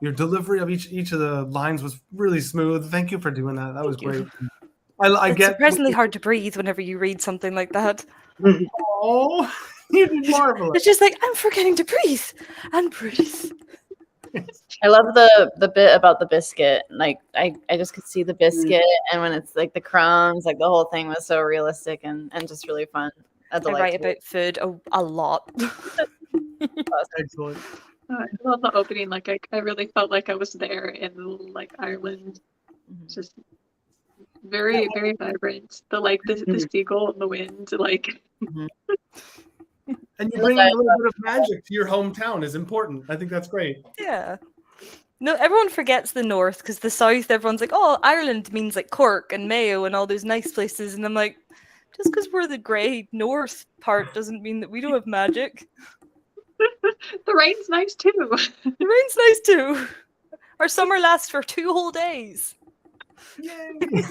Your delivery of each of the lines was really smooth. Thank you for doing that. That was great. I It's get surprisingly hard to breathe whenever you read something like that. Oh, you did marvelous. It's just like, I'm forgetting to breathe and breathe. I love the bit about the biscuit. Like I just could see the biscuit, and when it's like the crumbs, like the whole thing was so realistic and just really fun. I write about food a lot. Excellent. I love the opening. Like I really felt like I was there in like Ireland. Just very, very vibrant. The seagull and the wind, like. And you bring a little bit of magic to your hometown is important. I think that's great. Yeah. No, everyone forgets the north because the south, everyone's like, oh, Ireland means like Cork and Mayo and all those nice places. And I'm like, just because we're the grey north part doesn't mean that we don't have magic. The rain's nice too. The rain's nice too. Our summer lasts for 2 whole days. Yay.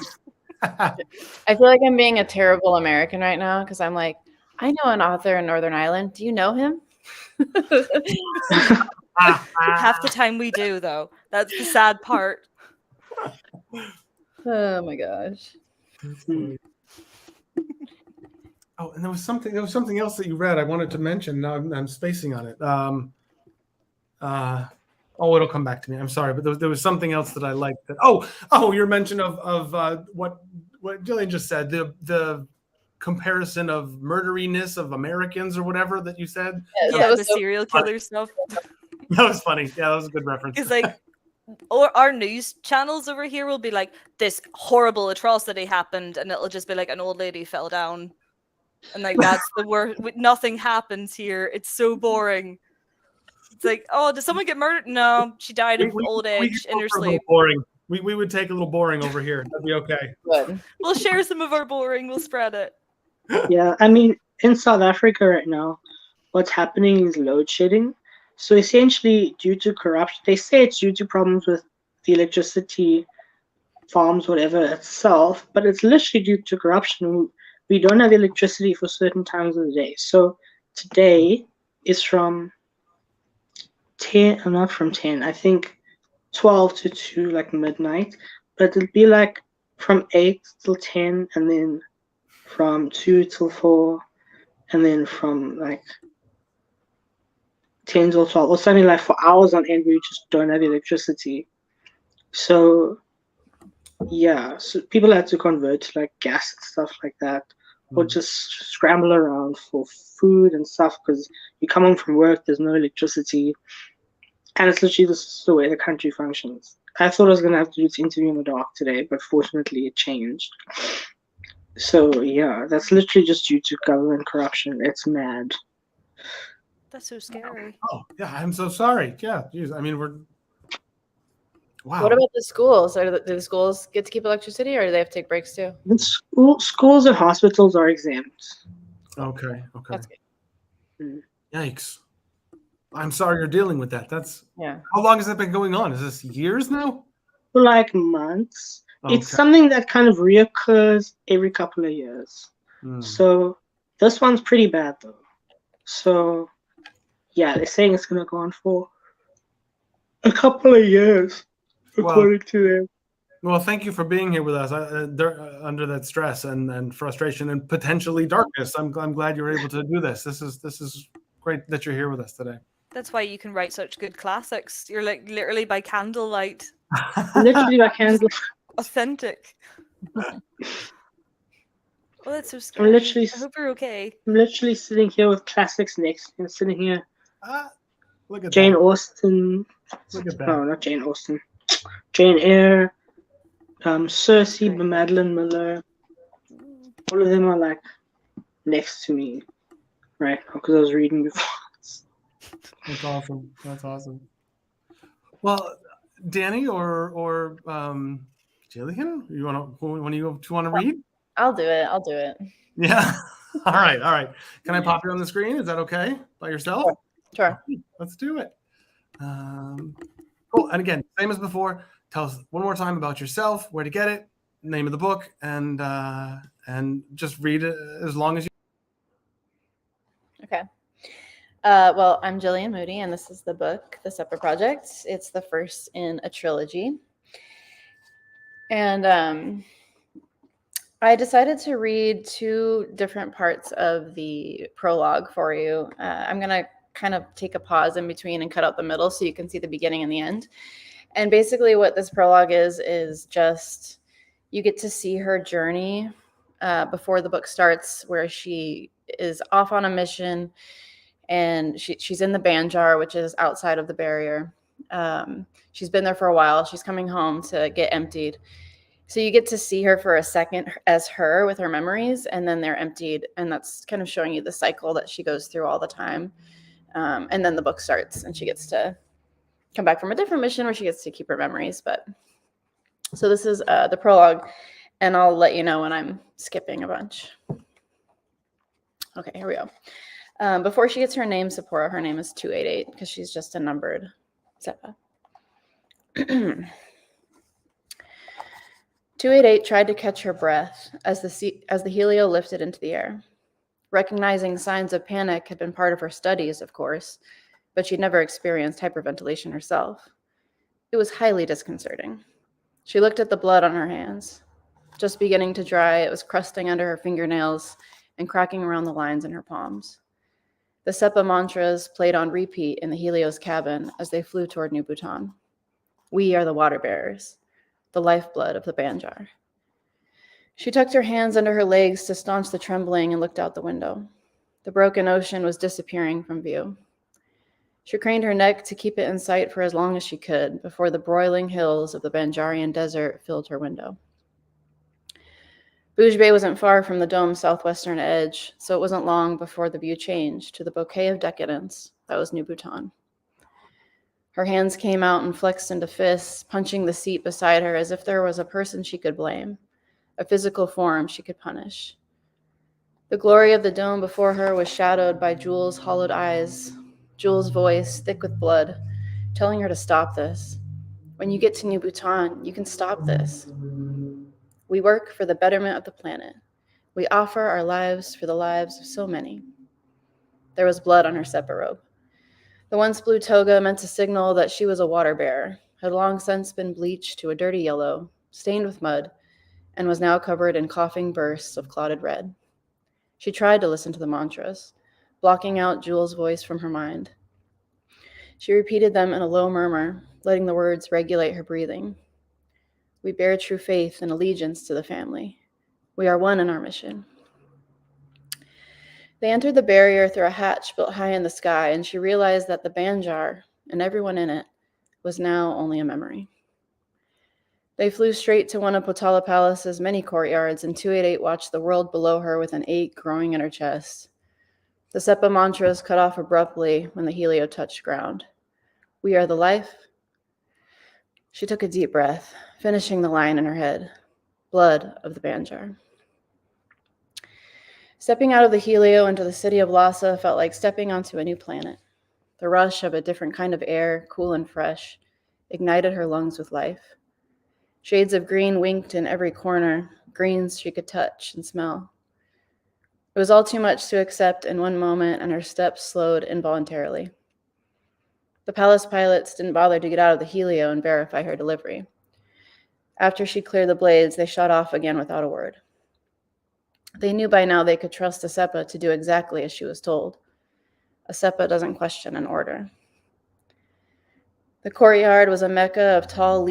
I feel like I'm being a terrible American right now because I'm like, I know an author in Northern Ireland. Do you know him? Half the time we do, though. That's the sad part. Oh my gosh. Oh, and there was something else that you read I wanted to mention. Now I'm spacing on it. It'll come back to me. I'm sorry, but there was something else that I liked. Your mention of what Jillian just said, the comparison of murderiness of Americans or whatever that you said. Yeah, the serial killer stuff. That was funny. Yeah, that was a good reference. It's like, or our news channels over here will be like, this horrible atrocity happened, and it'll just be like an old lady fell down. And like, that's the worst. Nothing happens here. It's so boring. It's like, oh, did someone get murdered? No, she died of old age in her sleep. Boring. We would take a little boring over here. That'd be okay. Good. We'll share some of our boring. We'll spread it. Yeah, I mean, in South Africa right now, what's happening is load shedding. So essentially, due to corruption, they say it's due to problems with the electricity farms, whatever itself, but it's literally due to corruption. We don't have electricity for certain times of the day. So today is from 10, not from 10, I think 12 to 2, like midnight, but it'll be like from 8 till 10, and then from 2 till 4, and then from like 10 till 12, or something like for hours on end. We just don't have electricity. So yeah, so people had to convert to like gas and stuff like that, or just scramble around for food and stuff because you come home from work, there's no electricity, and it's literally this is the way the country functions. I thought I was gonna have to do this interview in the dark today, but fortunately it changed. So yeah, that's literally just due to government corruption. It's mad. That's so scary. Oh yeah, I'm so sorry. Yeah, geez, I mean wow. What about the schools? Do the schools get to keep electricity, or do they have to take breaks too? Schools and hospitals are exempt. Okay. That's good. Yikes. I'm sorry you're dealing with that. Yeah. How long has that been going on? Is this years now? For like months. Okay. It's something that kind of reoccurs every couple of years. So this one's pretty bad though. So yeah, they're saying it's gonna go on for a couple of years, according to them. Well, thank you for being here with us under that stress and frustration and potentially darkness. I'm glad you were able to do this. This is great that you're here with us today. That's why you can write such good classics. You're like literally by candlelight. Literally by candlelight. Authentic. Oh, that's so scary. I hope you're okay. I'm literally sitting here with classics next. I'm sitting here. Look at Jane that. Austen. Look at that. No, not Jane Austen. Jane Eyre. Circe by Madeline Miller. All of them are like next to me right now because I was reading before. That's awesome. Well, Danny or Jillian, you want to read? I'll do it. Yeah. All right. Can I pop you on the screen? Is that okay by yourself? Sure. Let's do it. Cool. And again, same as before. Tell us one more time about yourself, where to get it, name of the book, and just read it as long as you. Okay. Well, I'm Jillian Moody, and this is the book, The Separate Project. It's the first in a trilogy. And I decided to read two different parts of the prologue for you. I'm going to kind of take a pause in between and cut out the middle so you can see the beginning and the end. And basically what this prologue is just you get to see her journey before the book starts, where she is off on a mission and she's in the Banjar, which is outside of the barrier. She's been there for a while. She's coming home to get emptied. So you get to see her for a second as her with her memories, and then they're emptied. And that's kind of showing you the cycle that she goes through all the time. And then the book starts and she gets to come back from a different mission where she gets to keep her memories. But so this is the prologue, and I'll let you know when I'm skipping a bunch. Okay, here we go. Before she gets her name, Sephora, her name is 288 because she's just a numbered Seppa. 288 tried to catch her breath as the helio lifted into the air. Recognizing signs of panic had been part of her studies, of course, but she'd never experienced hyperventilation herself. It was highly disconcerting. She looked at the blood on her hands. Just beginning to dry, it was crusting under her fingernails and cracking around the lines in her palms. The Seppa mantras played on repeat in the helio's cabin as they flew toward New Bhutan. We are the water bearers, the lifeblood of the Banjar. She tucked her hands under her legs to staunch the trembling and looked out the window. The broken ocean was disappearing from view. She craned her neck to keep it in sight for as long as she could before the broiling hills of the Banjarian desert filled her window. Bouge Bay wasn't far from the dome's southwestern edge, so it wasn't long before the view changed to the bouquet of decadence that was New Bhutan. Her hands came out and flexed into fists, punching the seat beside her as if there was a person she could blame, a physical form she could punish. The glory of the dome before her was shadowed by Jules' hollowed eyes, Jules' voice thick with blood, telling her to stop this. When you get to New Bhutan, you can stop this. We work for the betterment of the planet. We offer our lives for the lives of so many. There was blood on her Seppa robe. The once blue toga meant to signal that she was a water bearer, had long since been bleached to a dirty yellow, stained with mud, and was now covered in coughing bursts of clotted red. She tried to listen to the mantras, blocking out Jules' voice from her mind. She repeated them in a low murmur, letting the words regulate her breathing. We bear true faith and allegiance to the family. We are one in our mission. They entered the barrier through a hatch built high in the sky, and she realized that the Banjar and everyone in it was now only a memory. They flew straight to one of Potala Palace's many courtyards, and 288 watched the world below her with an ache growing in her chest. The Seppa mantras cut off abruptly when the helio touched ground. We are the life. She took a deep breath, finishing the line in her head. Blood of the Banjar. Stepping out of the helio into the city of Lhasa felt like stepping onto a new planet. The rush of a different kind of air, cool and fresh, ignited her lungs with life. Shades of green winked in every corner, greens she could touch and smell. It was all too much to accept in one moment, and her steps slowed involuntarily. The palace pilots didn't bother to get out of the helio and verify her delivery. After she cleared the blades, they shot off again without a word. They knew by now they could trust a Seppa to do exactly as she was told. A Seppa doesn't question an order. The courtyard was a mecca of tall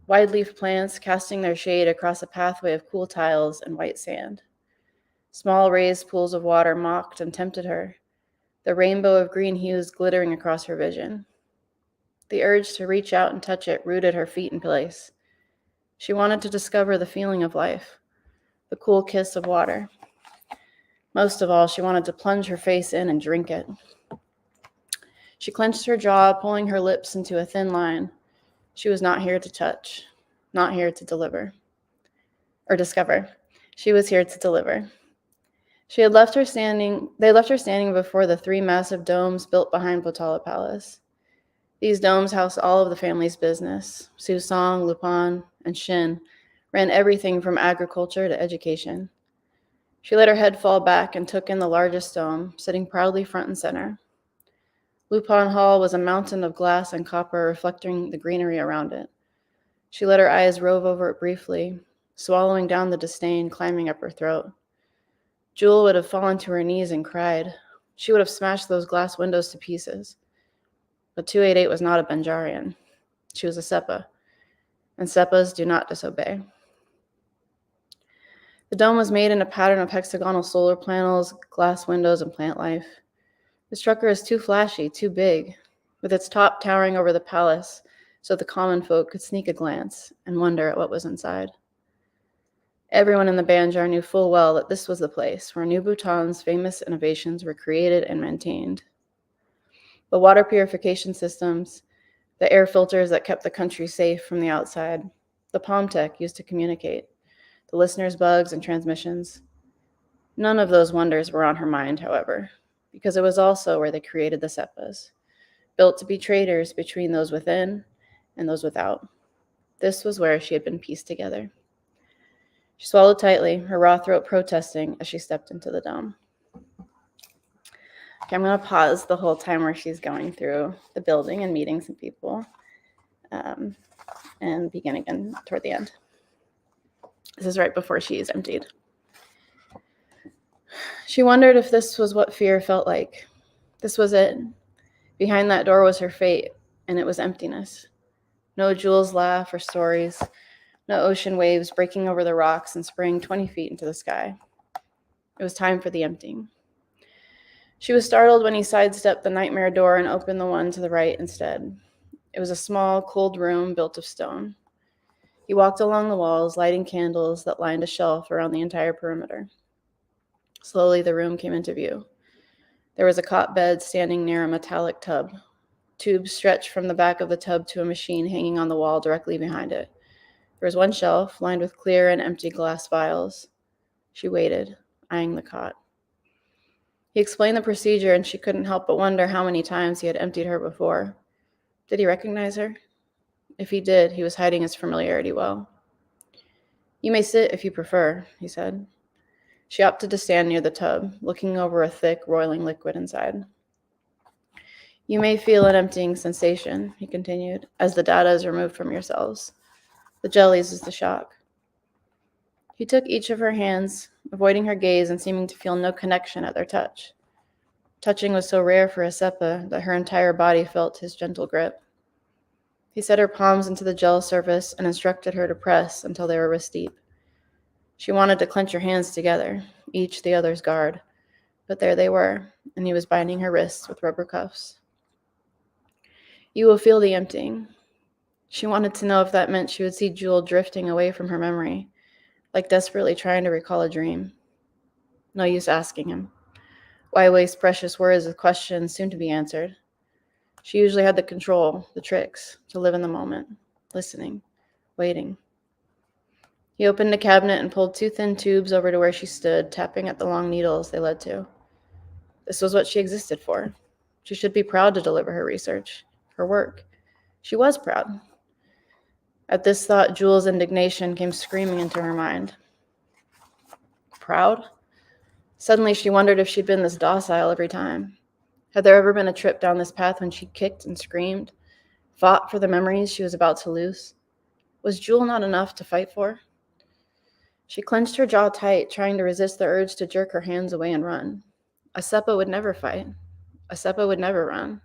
wide-leaf plants casting their shade across a pathway of cool tiles and white sand. Small raised pools of water mocked and tempted her, the rainbow of green hues glittering across her vision. The urge to reach out and touch it rooted her feet in place. She wanted to discover the feeling of life, the cool kiss of water. Most of all, she wanted to plunge her face in and drink it. She clenched her jaw, pulling her lips into a thin line. She was not here to touch, not here to deliver or discover. She was here to deliver. They left her standing before the three massive domes built behind Potala Palace. These domes housed all of the family's business. Susong, Lupan, and Shin ran everything from agriculture to education. She let her head fall back and took in the largest dome, sitting proudly front and center. Lupon Hall was a mountain of glass and copper reflecting the greenery around it. She let her eyes rove over it briefly, swallowing down the disdain climbing up her throat. Jewel would have fallen to her knees and cried. She would have smashed those glass windows to pieces. But 288 was not a Benjarian. She was a Sepa, and Sepas do not disobey. The dome was made in a pattern of hexagonal solar panels, glass windows, and plant life. The structure is too flashy, too big, with its top towering over the palace, so the common folk could sneak a glance and wonder at what was inside. Everyone in the Banjar knew full well that this was the place where New Bhutan's famous innovations were created and maintained. The water purification systems, the air filters that kept the country safe from the outside, the palm tech used to communicate, the listeners' bugs and transmissions. None of those wonders were on her mind, however, because it was also where they created the Sepas, built to be traders between those within and those without. This was where she had been pieced together. She swallowed tightly, her raw throat protesting as she stepped into the dome. Okay, I'm going to pause the whole time where she's going through the building and meeting some people, and begin again toward the end. This is right before she is emptied. She wondered if this was what fear felt like. This was it. Behind that door was her fate, and it was emptiness. No Jules' laugh or stories, no ocean waves breaking over the rocks and spraying 20 feet into the sky. It was time for the emptying. She was startled when he sidestepped the nightmare door and opened the one to the right instead. It was a small, cold room built of stone. He walked along the walls, lighting candles that lined a shelf around the entire perimeter. Slowly, the room came into view. There was a cot bed standing near a metallic tub. Tubes stretched from the back of the tub to a machine hanging on the wall directly behind it. There was one shelf lined with clear and empty glass vials. She waited, eyeing the cot. He explained the procedure, and she couldn't help but wonder how many times he had emptied her before. Did he recognize her? If he did, he was hiding his familiarity well. "You may sit if you prefer," he said. She opted to stand near the tub, looking over a thick, roiling liquid inside. "You may feel an emptying sensation," he continued, "as the data is removed from your cells. The jellies is the shock." He took each of her hands, avoiding her gaze and seeming to feel no connection at their touch. Touching was so rare for a Sepa that her entire body felt his gentle grip. He set her palms into the gel surface and instructed her to press until they were wrist deep. She wanted to clench her hands together, each the other's guard, but there they were, and he was binding her wrists with rubber cuffs. "You will feel the emptying." She wanted to know if that meant she would see Jewel drifting away from her memory, like desperately trying to recall a dream. No use asking him. Why waste precious words with questions soon to be answered? She usually had the control, the tricks, to live in the moment, listening, waiting. He opened a cabinet and pulled 2 thin tubes over to where she stood, tapping at the long needles they led to. This was what she existed for. She should be proud to deliver her research, her work. She was proud. At this thought, Jewel's indignation came screaming into her mind. Proud? Suddenly, she wondered if she'd been this docile every time. Had there ever been a trip down this path when she kicked and screamed, fought for the memories she was about to lose? Was Jewel not enough to fight for? She clenched her jaw tight, trying to resist the urge to jerk her hands away and run. A Sepa would never fight. A Sepa would never run.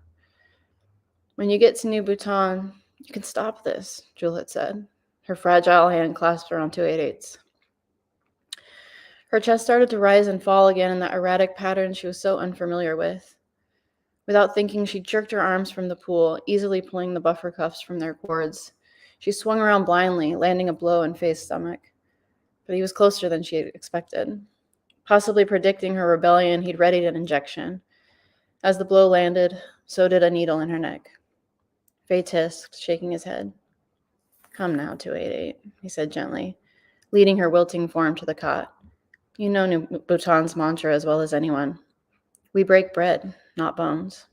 "When you get to New Bhutan, you can stop this," Jewel had said, her fragile hand clasped around 288's. Her chest started to rise and fall again in that erratic pattern she was so unfamiliar with. Without thinking, she jerked her arms from the pool, easily pulling the buffer cuffs from their cords. She swung around blindly, landing a blow in Faye's stomach. But he was closer than she had expected. Possibly predicting her rebellion, he'd readied an injection. As the blow landed, so did a needle in her neck. Faye hissed, shaking his head. "Come now, 288, he said gently, leading her wilting form to the cot. "You know New Bhutan's mantra as well as anyone. We break bread, not bones."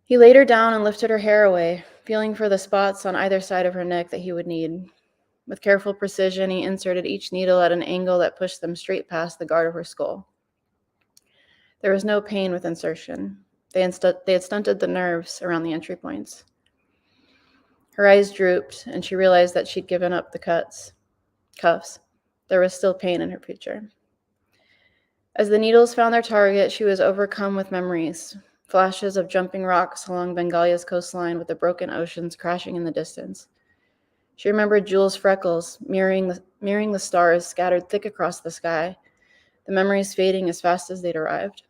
He laid her down and lifted her hair away, feeling for the spots on either side of her neck that he would need. With careful precision, he inserted each needle at an angle that pushed them straight past the guard of her skull. There was no pain with insertion. They had stunted the nerves around the entry points. Her eyes drooped, and she realized that she'd given up the cuffs. There was still pain in her future. As the needles found their target, she was overcome with memories, flashes of jumping rocks along Bengalia's coastline with the broken oceans crashing in the distance. She remembered Jules' freckles, mirroring the stars scattered thick across the sky, the memories fading as fast as they'd arrived.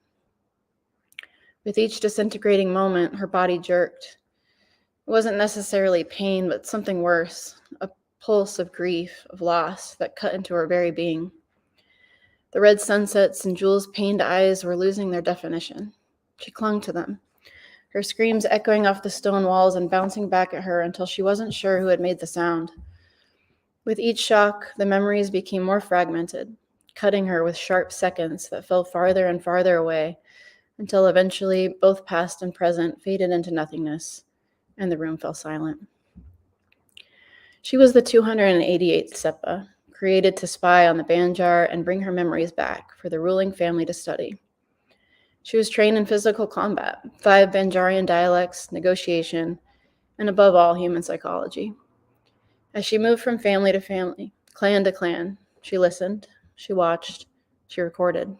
With each disintegrating moment, her body jerked. It wasn't necessarily pain, but something worse, a pulse of grief, of loss that cut into her very being. The red sunsets and Jules' pained eyes were losing their definition. She clung to them, her screams echoing off the stone walls and bouncing back at her until she wasn't sure who had made the sound. With each shock, the memories became more fragmented, cutting her with sharp seconds that fell farther and farther away, until eventually both past and present faded into nothingness, and the room fell silent. She was the 288th Sepa, created to spy on the Banjar and bring her memories back for the ruling family to study. She was trained in physical combat, 5 Banjarian dialects, negotiation, and above all, human psychology. As she moved from family to family, clan to clan, she listened, she watched, she recorded.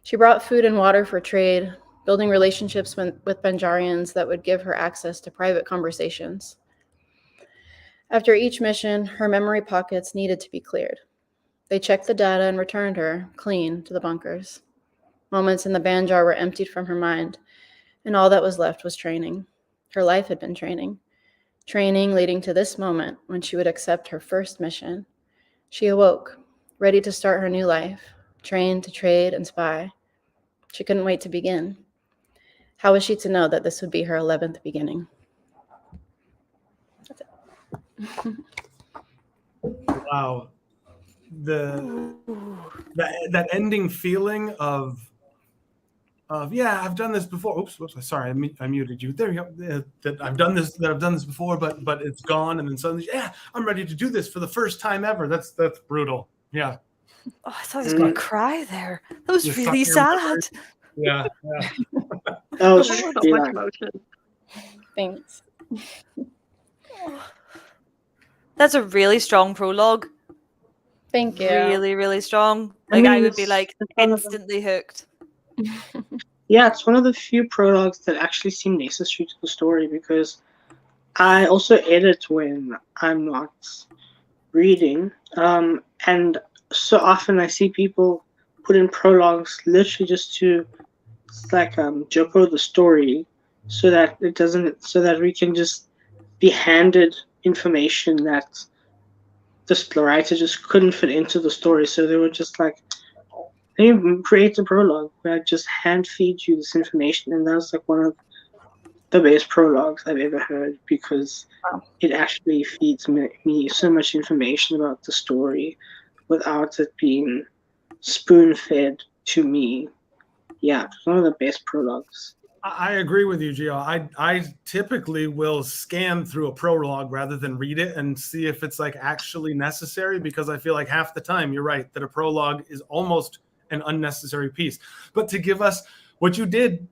She brought food and water for trade, building relationships with Banjarians that would give her access to private conversations. After each mission, her memory pockets needed to be cleared. They checked the data and returned her, clean, to the bunkers. Moments in the Banjar were emptied from her mind, and all that was left was training. Her life had been training. Training leading to this moment when she would accept her first mission. She awoke, ready to start her new life, trained to trade and spy. She couldn't wait to begin. How was she to know that this would be her 11th beginning? That's it. Wow. That ending feeling of yeah, I've done this before. Oops, sorry, I muted you. There you go. That I've done this before, but it's gone, and then suddenly, yeah, I'm ready to do this for the first time ever. That's brutal. Yeah. Oh, I thought I was going to cry there. That was Just really suck your sad. Yeah. That was So really much nice. emotion. Thanks. That's a really strong prologue. Thank you. Really, really strong. I Like, mean, I would be it's like one of the- instantly hooked. Yeah, it's one of the few prologues that actually seem necessary to the story, because I also edit when I'm not reading. And so often I see people put in prologues literally just to, it's like Joko the story, so that we can just be handed information that the writer just couldn't fit into the story. So they were just like, they create a prologue where I just hand feed you this information, and that's like one of the best prologues I've ever heard, because it actually feeds me so much information about the story without it being spoon-fed to me. Yeah, it's one of the best prologues. I agree with you, Gio. I typically will scan through a prologue rather than read it and see if it's like actually necessary, because I feel like half the time you're right that a prologue is almost an unnecessary piece. But to give us what you did,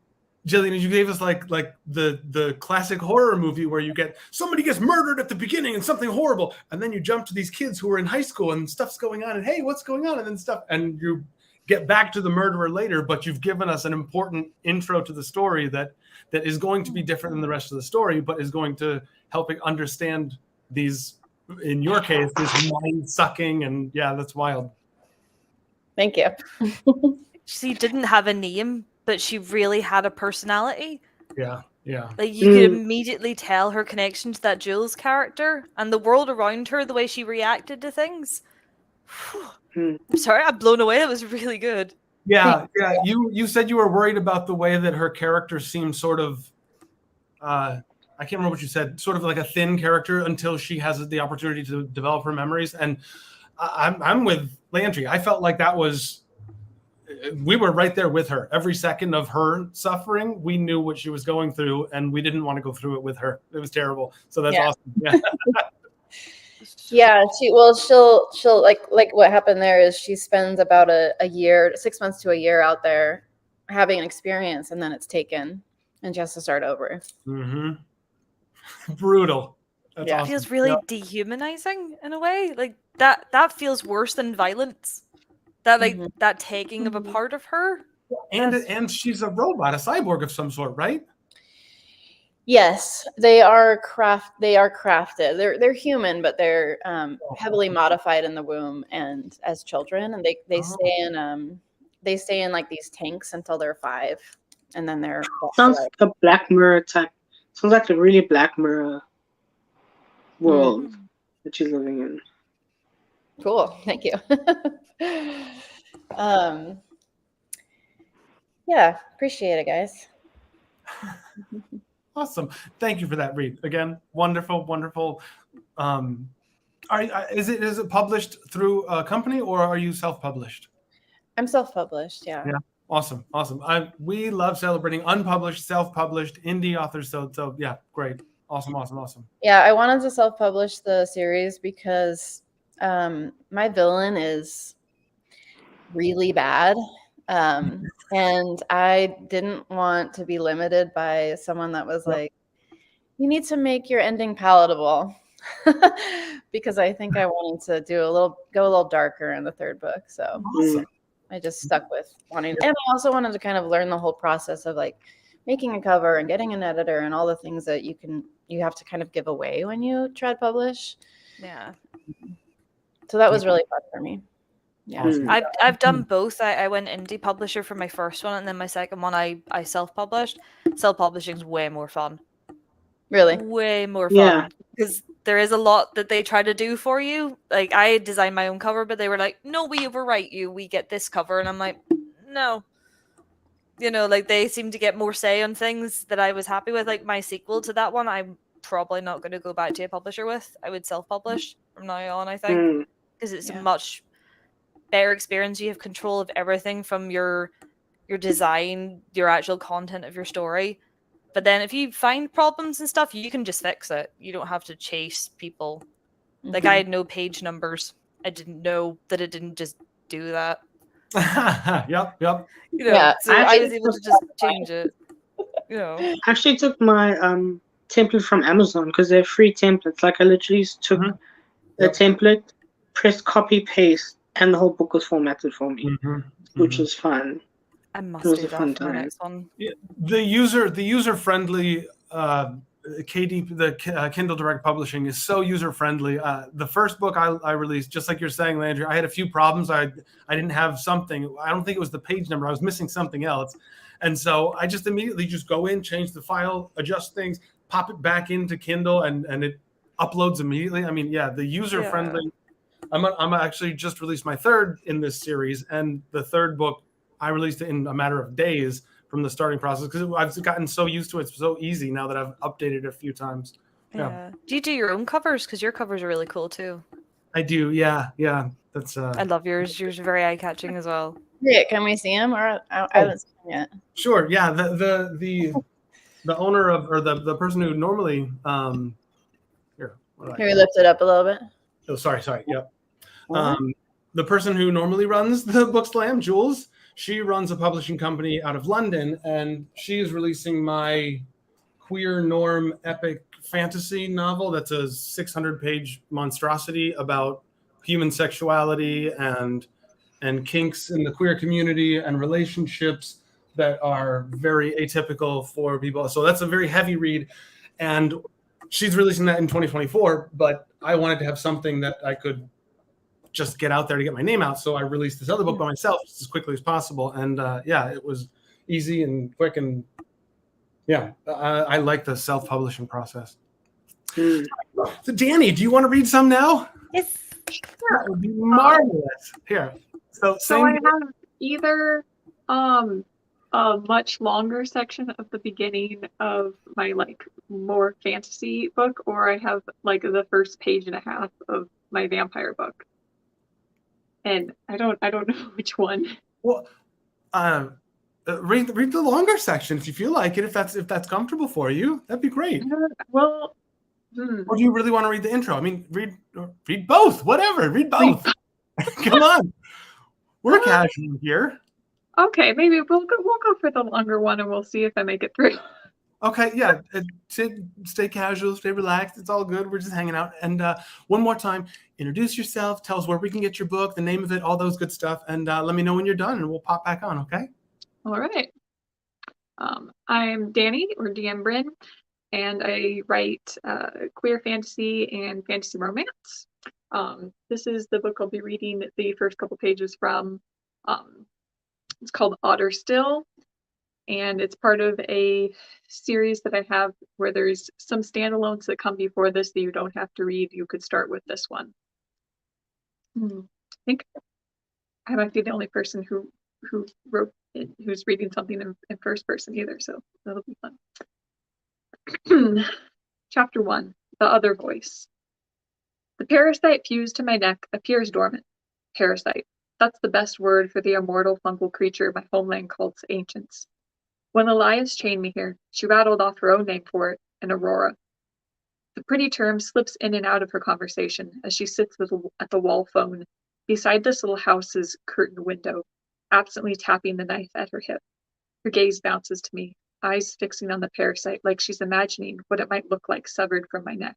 Jillian, is you gave us like the classic horror movie where you get somebody gets murdered at the beginning and something horrible, and then you jump to these kids who are in high school and stuff's going on, and hey, what's going on, and then stuff, and you get back to the murderer later, but you've given us an important intro to the story that is going to be different than the rest of the story, but is going to help understand these, in your case, this mind sucking, and yeah, that's wild. Thank you. She didn't have a name, but she really had a personality. Yeah. Like, you could immediately tell her connection to that Jules character and the world around her, the way she reacted to things. I'm sorry, I'm blown away. That was really good. Yeah. You said you were worried about the way that her character seemed sort of, I can't remember what you said, sort of like a thin character until she has the opportunity to develop her memories. And I'm with Landry. I felt like that was, we were right there with her. Every second of her suffering, we knew what she was going through, and we didn't want to go through it with her. It was terrible. So that's awesome. Yeah. Yeah, she'll like what happened there is she spends about a year, 6 months to a year out there having an experience, and then it's taken. and she has to start over. Brutal. That's Yeah. It awesome. feels really Yeah. dehumanizing in a way. Like that feels worse than violence. That Mhm. that taking of a part of her. And she's a robot, a cyborg of some sort, right? Yes, they are crafted. They're human, but they're heavily modified in the womb and as children, and they stay in like these tanks until they're 5, and then they're brought to Sounds life. like a Black Mirror type. Sounds like a really Black Mirror world that she's living in. Cool, thank you. Yeah, appreciate it, guys. Awesome. Thank you for that read. Again, wonderful, wonderful. Is it published through a company or are you self-published? I'm self-published, yeah. Yeah. Awesome. We love celebrating unpublished, self-published indie authors. So yeah, great. Awesome. Yeah, I wanted to self-publish the series because my villain is really bad. And I didn't want to be limited by someone that was like, you need to make your ending palatable. Because I think I wanted to go a little darker in the 3rd book. So Awesome. I just stuck with wanting to, and I also wanted to kind of learn the whole process of like making a cover and getting an editor and all the things that you have to kind of give away when you try to publish. Yeah. So that was really fun for me. Yeah. Awesome. I've done both. I went indie publisher for my first one, and then my second one I self-published. Self-publishing is way more fun. Really? Way more fun. Yeah. Because there is a lot that they try to do for you. Like I designed my own cover, but they were like, no, we overwrite you. We get this cover. And I'm like, no. You know, like they seem to get more say on things that I was happy with. Like my sequel to that one, I'm probably not going to go back to a publisher with. I would self-publish from now on, I think. Because it's a much better experience. You have control of everything from your design, your actual content of your story. But then if you find problems and stuff, you can just fix it. You don't have to chase people. Like I had no page numbers. I didn't know that it didn't just do that. Yep. You know, Yeah, so I was able to just change it. You know. I actually took my template from Amazon because they're free templates. Like I literally just took the template, pressed copy paste, and the whole book was formatted for me, which was fun. I must It was do a that fun for my time. next one. Yeah, the user friendly Kindle Direct Publishing is so user friendly. The first book I released, just like you're saying, Landry, I had a few problems. I didn't have something. I don't think it was the page number. I was missing something else, and so I just immediately just go in, change the file, adjust things, pop it back into Kindle, and it uploads immediately. I mean, yeah, the user friendly. I'm actually just released my 3rd in this series, and the 3rd book I released it in a matter of days from the starting process because I've gotten so used to it. It's so easy now that I've updated it a few times. Yeah. Do you do your own covers? Because your covers are really cool too. I do. Yeah. That's. I love yours. Yours are very eye catching as well. Yeah, can we see him? Or I haven't seen him yet. Sure. Yeah. The owner of or the person who normally here. Can we lift it up a little bit? Oh, sorry. Yep. The person who normally runs the Book Slam, Jules. She runs a publishing company out of London, and she is releasing my queer norm epic fantasy novel. That's a 600-page monstrosity about human sexuality and kinks in the queer community and relationships that are very atypical for people. So that's a very heavy read, and she's releasing that in 2024. But I wanted to have something that I could just get out there to get my name out. So I released this other book by myself as quickly as possible. And it was easy and quick. And I like the self-publishing process. So Danny, do you want to read some now? Yes. That would be marvelous. Here. So I have either a much longer section of the beginning of my like more fantasy book, or I have like the first page and a half of my vampire book. And I don't know which one. Well, read the longer section if you feel like it. If that's comfortable for you, that'd be great. Well, or do you really want to read the intro? I mean, read both. Whatever. Read both. Come on, we're casual here. Okay, maybe we'll go for the longer one, and we'll see if I make it through. Okay, yeah. Stay casual, stay relaxed. It's all good. We're just hanging out. And one more time, introduce yourself. Tell us where we can get your book, the name of it, all those good stuff. And let me know when you're done, and we'll pop back on. Okay. All right. I'm Danny, or DM Bryn, and I write queer fantasy and fantasy romance. This is the book I'll be reading the first couple pages from. It's called Otter Still, and it's part of a series that I have where there's some standalones that come before this that you don't have to read. You could start with this one. I think I might be the only person who wrote it, who's reading something in first person either, so that'll be fun. Chapter 1, The Other Voice. The parasite fused to my neck appears dormant. Parasite. That's the best word for the immortal fungal creature my homeland calls ancients. When Elias chained me here, she rattled off her own name for it, an Aurora. The pretty term slips in and out of her conversation as she sits at the wall phone beside this little house's curtained window, absently tapping the knife at her hip. Her gaze bounces to me, eyes fixing on the parasite like she's imagining what it might look like severed from my neck,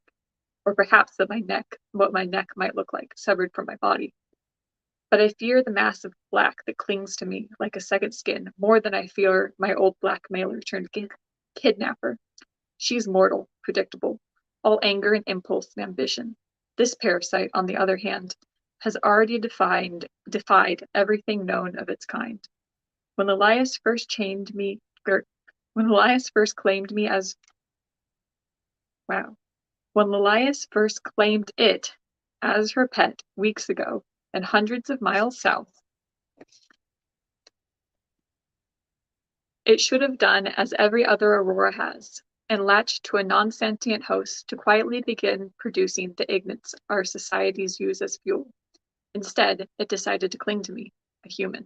or perhaps what my neck might look like severed from my body. But I fear the mass of black that clings to me like a second skin more than I fear my old blackmailer turned kidnapper. She's mortal, predictable, all anger and impulse and ambition. This parasite, on the other hand, has already defied everything known of its kind. When Elias first claimed me as when Elias first claimed it as her pet weeks ago and hundreds of miles south, it should have done as every other Aurora has, and latched to a non-sentient host to quietly begin producing the ignites our societies use as fuel. Instead, it decided to cling to me, a human.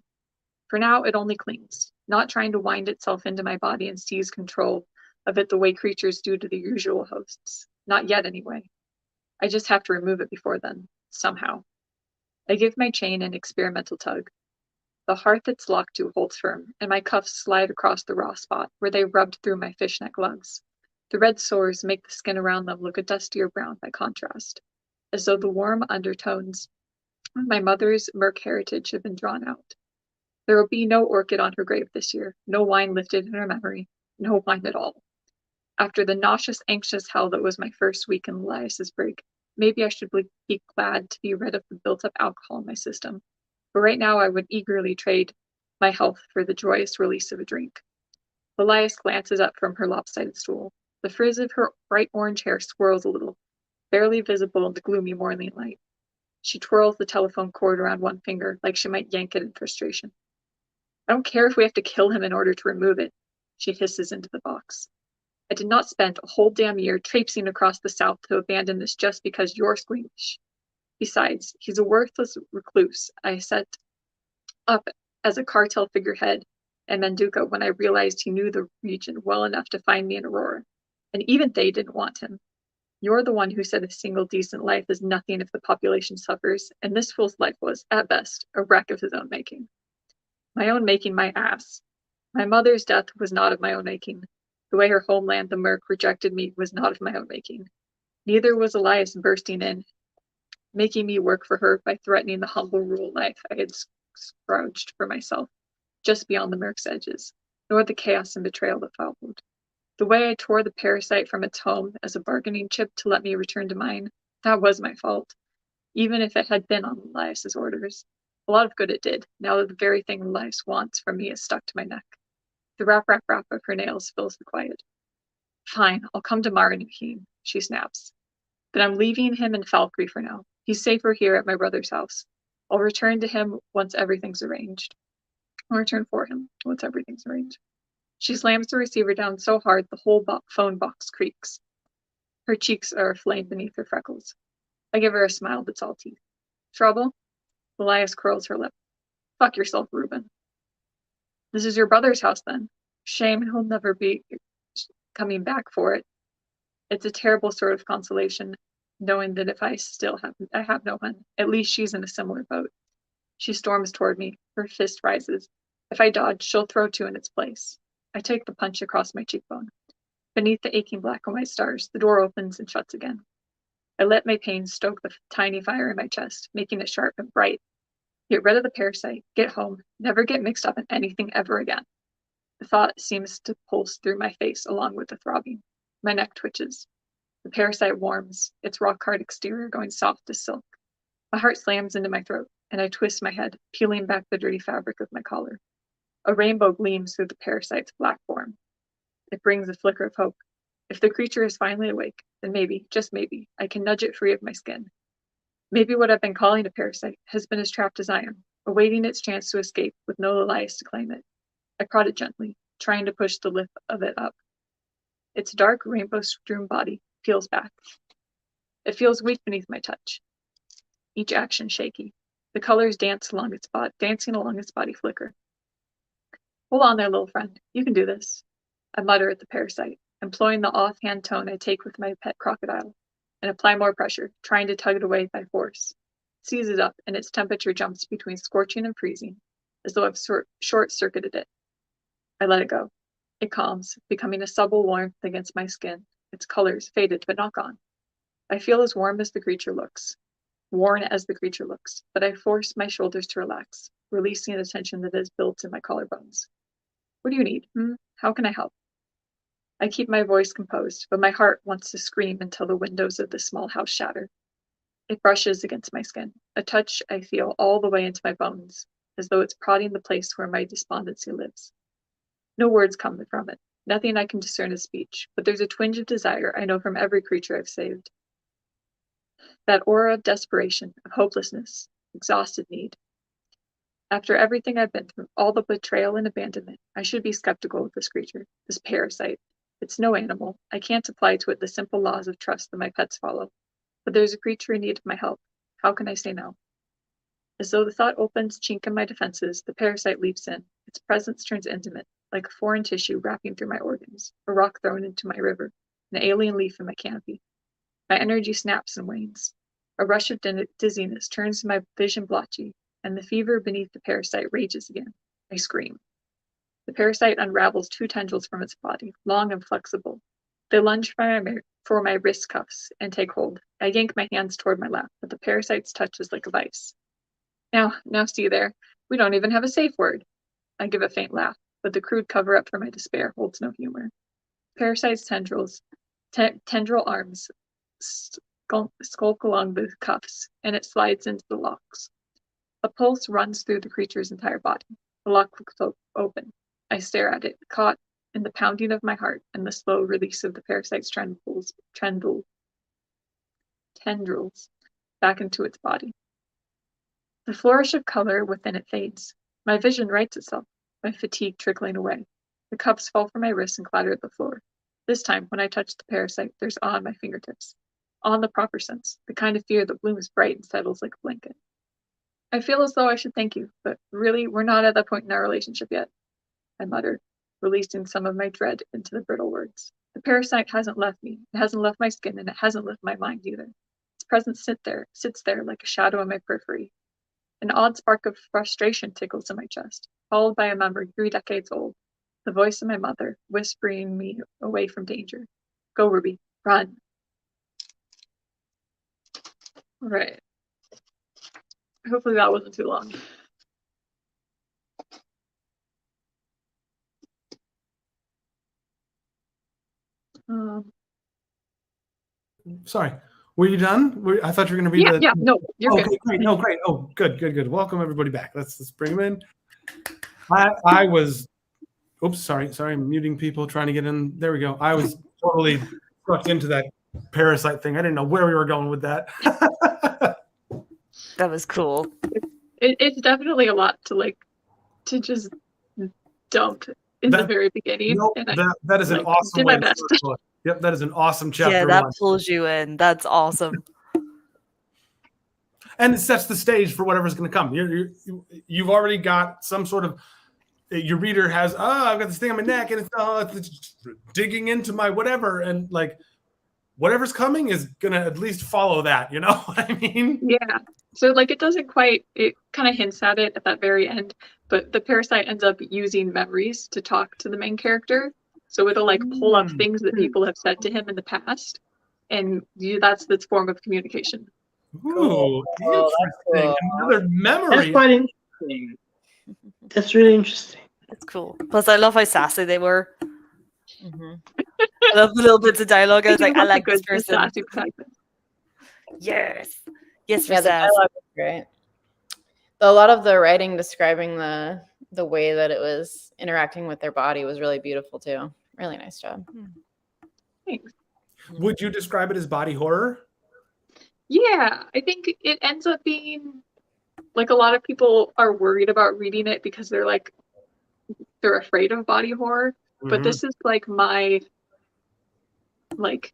For now, it only clings, not trying to wind itself into my body and seize control of it the way creatures do to the usual hosts. Not yet, anyway. I just have to remove it before then, somehow. I give my chain an experimental tug. The hearth it's locked to holds firm, and my cuffs slide across the raw spot where they rubbed through my fishnet gloves. The red sores make the skin around them look a dustier brown by contrast, as though the warm undertones of my mother's murk heritage have been drawn out. There will be no orchid on her grave this year, no wine lifted in her memory, no wine at all. After the nauseous, anxious hell that was my first week in Elias's brig, maybe I should be glad to be rid of the built-up alcohol in my system. But right now I would eagerly trade my health for the joyous release of a drink. Elias glances up from her lopsided stool. The frizz of her bright orange hair swirls a little, barely visible in the gloomy morning light. She twirls the telephone cord around one finger like she might yank it in frustration. I don't care if we have to kill him in order to remove it, she hisses into the box. I did not spend a whole damn year traipsing across the South to abandon this just because you're squeamish. Besides, he's a worthless recluse I set up as a cartel figurehead in Manduka when I realized he knew the region well enough to find me in Aurora. And even they didn't want him. You're the one who said a single decent life is nothing if the population suffers, and this fool's life was, at best, a wreck of his own making. My own making, my ass. My mother's death was not of my own making. The way her homeland, the Merc, rejected me was not of my own making. Neither was Elias bursting in, making me work for her by threatening the humble rural life I had scrounged for myself, just beyond the Merc's edges, nor the chaos and betrayal that followed. The way I tore the parasite from its home as a bargaining chip to let me return to mine, that was my fault, even if it had been on Elias's orders. A lot of good it did, now that the very thing Elias wants from me is stuck to my neck. The rap of her nails fills the quiet. Fine, I'll come tomorrow, Nuheen, she snaps. But I'm leaving him in Falkry for now. He's safer here at my brother's house. I'll return to him once everything's arranged. I'll return for him once everything's arranged. She slams the receiver down so hard the whole phone box creaks. Her cheeks are aflame beneath her freckles. I give her a smile that's all teeth. Trouble? Elias curls her lip. Fuck yourself, Reuben. This is your brother's house, then. Shame he'll never be coming back for it. It's a terrible sort of consolation, knowing that if I have no one, at least she's in a similar boat. She storms toward me. Her fist rises. If I dodge, she'll throw two in its place. I take the punch across my cheekbone. Beneath the aching black and white stars, the door opens and shuts again. I let my pain stoke the tiny fire in my chest, making it sharp and bright. Get rid of the parasite, get home, never get mixed up in anything ever again. The thought seems to pulse through my face along with the throbbing. My neck twitches. The parasite warms, its rock-hard exterior going soft as silk. My heart slams into my throat, and I twist my head, peeling back the dirty fabric of my collar. A rainbow gleams through the parasite's black form. It brings a flicker of hope. If the creature is finally awake, then maybe, just maybe, I can nudge it free of my skin. Maybe what I've been calling a parasite has been as trapped as I am, awaiting its chance to escape with no Elias to claim it. I prod it gently, trying to push the lip of it up. Its dark, rainbow-strewn body peels back. It feels weak beneath my touch. Each action shaky. The colors dancing along its body flicker. Hold on there, little friend. You can do this. I mutter at the parasite, employing the offhand tone I take with my pet crocodile, and apply more pressure, trying to tug it away by force. It seizes up, and its temperature jumps between scorching and freezing, as though I've short-circuited it. I let it go. It calms, becoming a supple warmth against my skin, its colors faded but not gone. I feel as warm as the creature looks, worn as the creature looks, but I force my shoulders to relax, releasing the tension that is built in my collarbones. What do you need? How can I help? I keep my voice composed, but my heart wants to scream until the windows of the small house shatter. It brushes against my skin, a touch I feel all the way into my bones, as though it's prodding the place where my despondency lives. No words come from it, nothing I can discern as speech, but there's a twinge of desire I know from every creature I've saved. That aura of desperation, of hopelessness, exhausted need. After everything I've been through, all the betrayal and abandonment, I should be skeptical of this creature, this parasite. It's no animal. I can't apply to it the simple laws of trust that my pets follow. But there's a creature in need of my help. How can I say no? As though the thought opens chink in my defenses, the parasite leaps in. Its presence turns intimate, like a foreign tissue wrapping through my organs, a rock thrown into my river, an alien leaf in my canopy. My energy snaps and wanes. A rush of dizziness turns my vision blotchy, and the fever beneath the parasite rages again. I scream. The parasite unravels 2 tendrils from its body, long and flexible. They lunge for my wrist cuffs and take hold. I yank my hands toward my lap, but the parasite's touch is like a vice. Now see there. We don't even have a safe word. I give a faint laugh, but the crude cover-up for my despair holds no humor. Parasite's tendril arms skulk along the cuffs, and it slides into the locks. A pulse runs through the creature's entire body. The lock clicks open. I stare at it, caught in the pounding of my heart and the slow release of the parasite's tendrils back into its body. The flourish of color within it fades. My vision rights itself, my fatigue trickling away. The cuffs fall from my wrists and clatter at the floor. This time, when I touch the parasite, there's awe on my fingertips. Awe in the proper sense, the kind of fear that blooms bright and settles like a blanket. I feel as though I should thank you, but really, we're not at that point in our relationship yet, I muttered, releasing some of my dread into the brittle words. The parasite hasn't left me, it hasn't left my skin, and it hasn't left my mind either. Its presence sits there like a shadow in my periphery. An odd spark of frustration tickles in my chest, followed by a memory 3 decades old, the voice of my mother, whispering me away from danger. Go, Ruby, run. All right. Hopefully that wasn't too long. Sorry, were you done? I thought you were going to be Yeah, no, you're good. Okay, great. No, great. Oh, good. Welcome everybody back. Let's bring them in. I was, oops, sorry, I'm muting people trying to get in. There we go. I was totally sucked into that parasite thing. I didn't know where we were going with that. That was cool. It's definitely a lot to just dump in the very beginning. No, that is an awesome way to start the book. Yep, that is an awesome chapter. Yeah, that pulls you in. That's awesome. And it sets the stage for whatever's going to come. You've already got some sort of, your reader has, I've got this thing on my neck, and it's digging into my whatever, and like whatever's coming is going to at least follow that. You know what I mean? Yeah. So like it kind of hints at it at that very end, but the parasite ends up using memories to talk to the main character. So it'll like pull up Mm. things that people have said to him in the past, and that's its form of communication. Ooh, Cool. interesting. Another That's memory. quite interesting. That's really interesting. It's cool. Plus, I love how sassy they were. Mhm. I love the little bits of dialogue. I was like, I like this the person. sassy protagonist. Yes. Yes, for Yeah, the sass. dialogue was great. A lot of the writing describing the way that it was interacting with their body was really beautiful too. Really nice job. Thanks. Would you describe it as body horror? Yeah, I think it ends up being like a lot of people are worried about reading it because they're afraid of body horror. But Mhm. this is like my like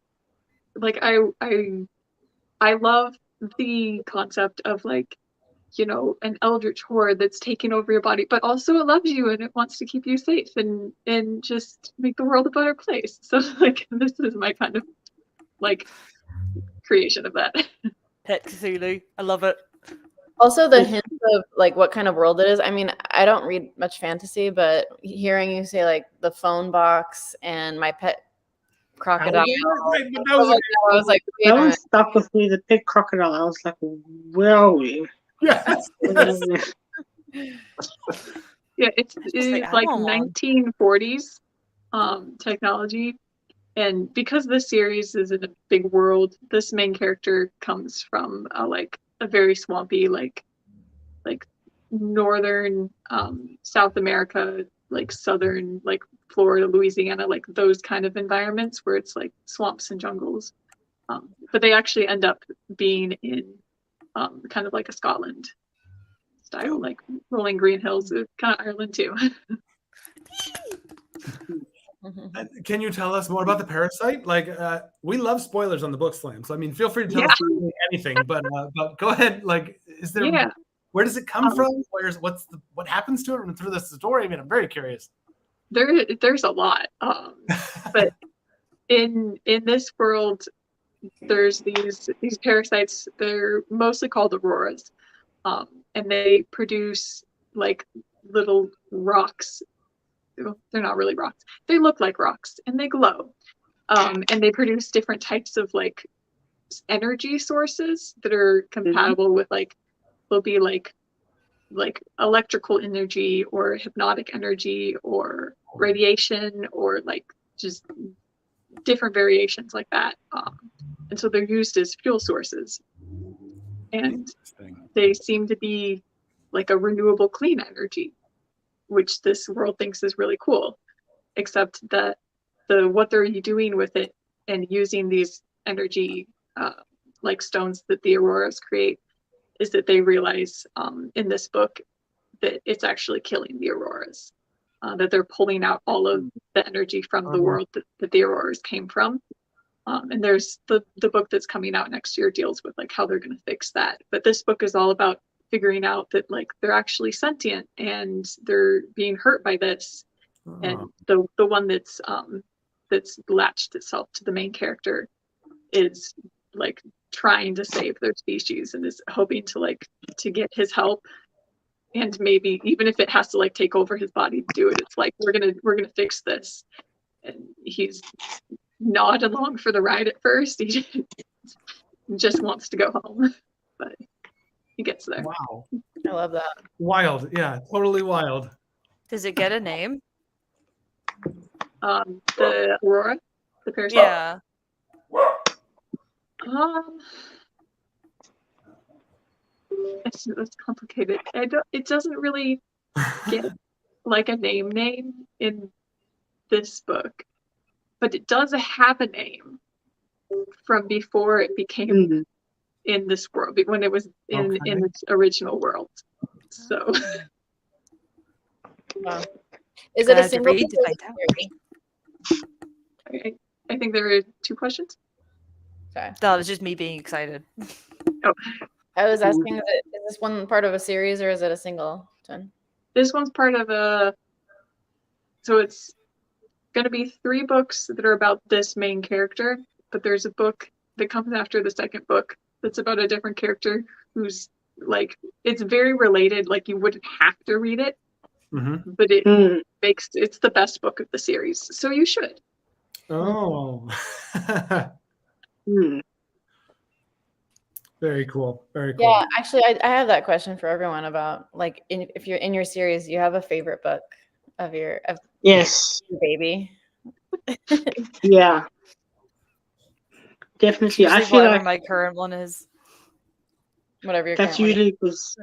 I love the concept of like, you know, an eldritch horror that's taking over your body, but also it loves you and it wants to keep you safe and just make the world a better place. So like this is my kind of like creation of that. Pet Cthulhu. I love it. Also, the hints of like what kind of world it is. I mean, I don't read much fantasy, but hearing you say like the phone box and my pet crocodile, Alligator? Right, but that stuff was like that, I was like, wait That a one minute. stuck with me. The big crocodile. I was like, where are we? yes, yes. Yeah, it's like, I like want one. 1940s technology. And because this series is in a big world, this main character comes from a very swampy like northern South America, like southern like Florida, Louisiana, like those kind of environments where it's like swamps and jungles. But they actually end up being in kind of like a Scotland style, Ooh. like rolling green hills, kind of Ireland too. Can you tell us more about the parasite? Like, we love spoilers on the book slam, so I mean, feel free to tell Yeah. us anything. But go ahead. Like, is there? Yeah. Where does it come from? What happens to it and through the story? I mean, I'm very curious. There's a lot, but in this world, there's these parasites. They're mostly called auroras, and they produce like little rocks. They're not really rocks. They look like rocks, and they glow. And they produce different types of like energy sources that are compatible with like will be like electrical energy or hypnotic energy or radiation or like just different variations like that. And so they're used as fuel sources. And Interesting. they seem to be like a renewable clean energy, which this world thinks is really cool. Except that what they're doing with it and using these energy like stones that the auroras create is that they realize in this book that it's actually killing the auroras, that they're pulling out all of the energy from the world that the auroras came from. And there's the book that's coming out next year deals with like how they're going to fix that. But this book is all about figuring out that like they're actually sentient and they're being hurt by this. And the one that's latched itself to the main character is like trying to save their species and is hoping to get his help. And maybe even if it has to like take over his body to do it, it's like we're gonna fix this. And he's not along for the ride at first. He just wants to go home, but he gets there. Wow. I love that. Wild. Yeah, totally wild. Does it get a name? The Aurora, the parasite. Yeah. It's complicated. It doesn't really get like a name in this book, but it does have a name from before it became in this world, when it was in its original world. So Wow. Is it a single read book to or find is it a series? I think there are 2 questions. Okay. That was just me being excited. Oh, I was asking, is this one part of a series or is it a single one? this one's part of so it's going to be 3 books that are about this main character, but there's a book that comes after the second book that's about a different character who's like, it's very related, like you wouldn't have to read it, Mm-hmm. but it Mm. it's the best book of the series, so you should. Oh. Mm. Very cool. Very cool. Yeah, actually, I have that question for everyone about like if you're in your series, you have a favorite book of your Yes. baby. Yeah. It's Definitely. I usually feel whatever like my current one is. Whatever your that's current one is. usually because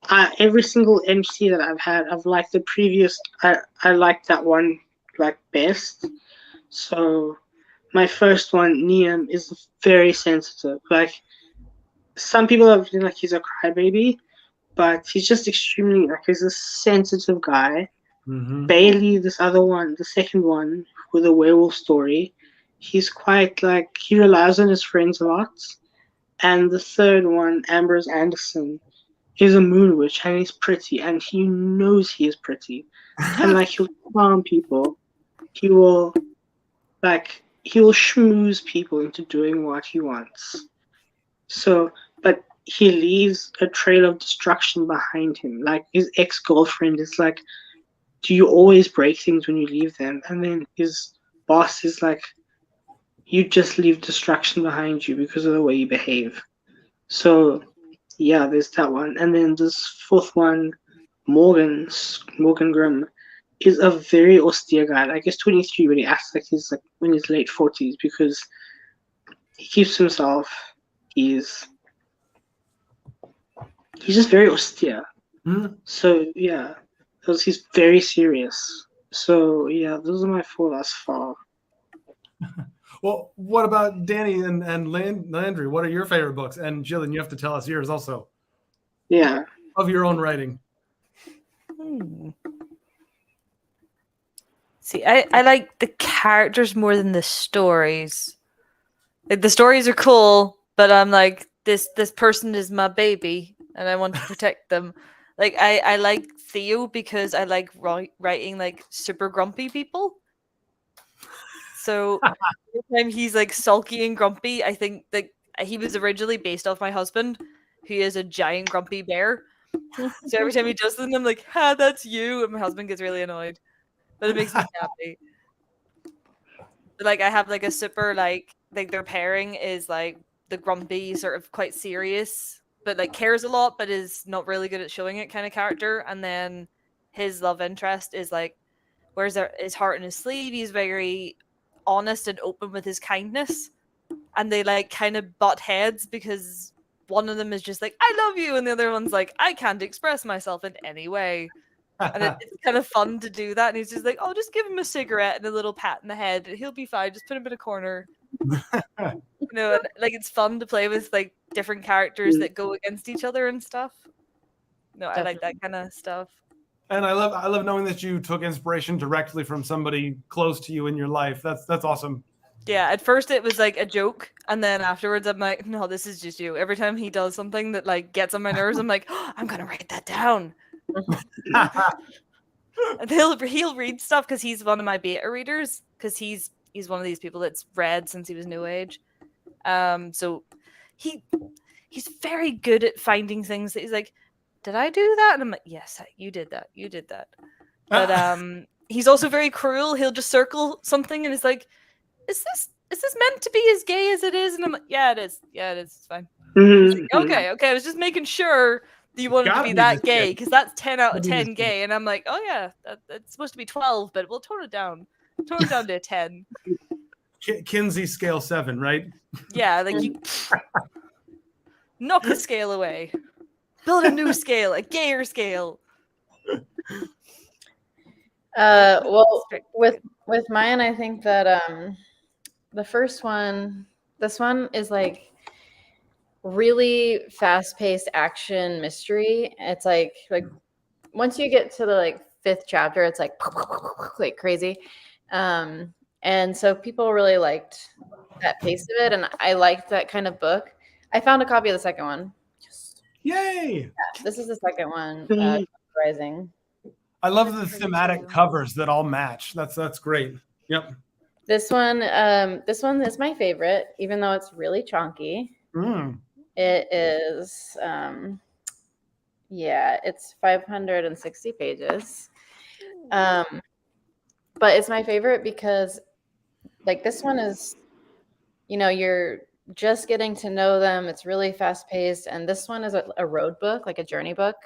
Uh, every single MC that I've had, I've liked the previous. I liked that one like best. So my first one, Niam, is very sensitive. Like some people have been like he's a crybaby, but he's just extremely like he's a sensitive guy. Mm-hmm. Bailey, this other one, the second one with a werewolf story, he's quite like he relies on his friends a lot. And the third one, Ambrose Anderson, is a moon witch and he's pretty and he knows he is pretty. And like he'll charm people. He will he will schmooze people into doing what he wants. So but he leaves a trail of destruction behind him. Like his ex girlfriend is like, do you always break things when you leave them? And then his boss is like, you just leave destruction behind you because of the way you behave. So yeah, there's that one. And then this fourth one, Morgan Grimm, is a very austere guy. Like he's 23, but he acts like he's like in his late 40s because he keeps himself. He's just very austere. Mm-hmm. So yeah, because he's very serious. So yeah, those are my four thus far. Well, what about Danny and Landry? What are your favorite books? And Jillian, you have to tell us yours also Yeah. of your own writing. See, I like the characters more than the stories. Like the stories are cool, but I'm like this person is my baby and I want to protect them. Like I like Theo because I like writing like super grumpy people. So every time he's like sulky and grumpy, I think that he was originally based off my husband, who is a giant grumpy bear. So every time he does something, I'm like, "Ha, that's you," and my husband gets really annoyed, but it makes me happy. But, like I have like a super like their pairing is like the grumpy sort of quite serious, but like cares a lot, but is not really good at showing it kind of character, and then his love interest is like wears his heart in his sleeve. He's very honest and open with his kindness, and they like kind of butt heads because one of them is just like I love you and the other one's like I can't express myself in any way, and it's kind of fun to do that. And he's just like, oh, just give him a cigarette and a little pat in the head and he'll be fine, just put him in a corner. And, like it's fun to play with like different characters that go against each other and stuff. I like that kind of stuff. And I love knowing that you took inspiration directly from somebody close to you in your life. That's awesome. Yeah, at first it was like a joke, and then afterwards I'm like, no, this is just you. Every time he does something that like gets on my nerves, I'm like, oh, I'm gonna write that down. And he'll read stuff because he's one of my beta readers because he's one of these people that's read since he was new age. So he's very good at finding things that he's like, did I do that? And I'm like, yes, you did that. You did that. But he's also very cruel. He'll just circle something and it's like, is this meant to be as gay as it is? And I'm like, yeah, it is. Yeah, it is. It's fine. Mm-hmm. Like, okay. I was just making sure that you wanted to be that gay because that's 10 out of 10 gay. And I'm like, oh yeah, that's supposed to be 12, but we'll tone it down. Tone it down to a 10. Kinsey scale 7, right? Yeah, like you knock the scale away. Build a new scale, a gayer scale. Well, with mine, I think that the first one, this one is like really fast-paced action mystery. It's like once you get to the like 5th chapter, it's like crazy. And so people really liked that pace of it, and I liked that kind of book. I found a copy of the second one. Yay! Yeah, this is the second one, Rising. I love the thematic covers that all match. That's great. Yep. This one is my favorite, even though it's really chunky. Mm. It is Yeah, it's 560 pages. But it's my favorite because like this one is, you're just getting to know them. It's really fast paced. And this one is a road book, like a journey book.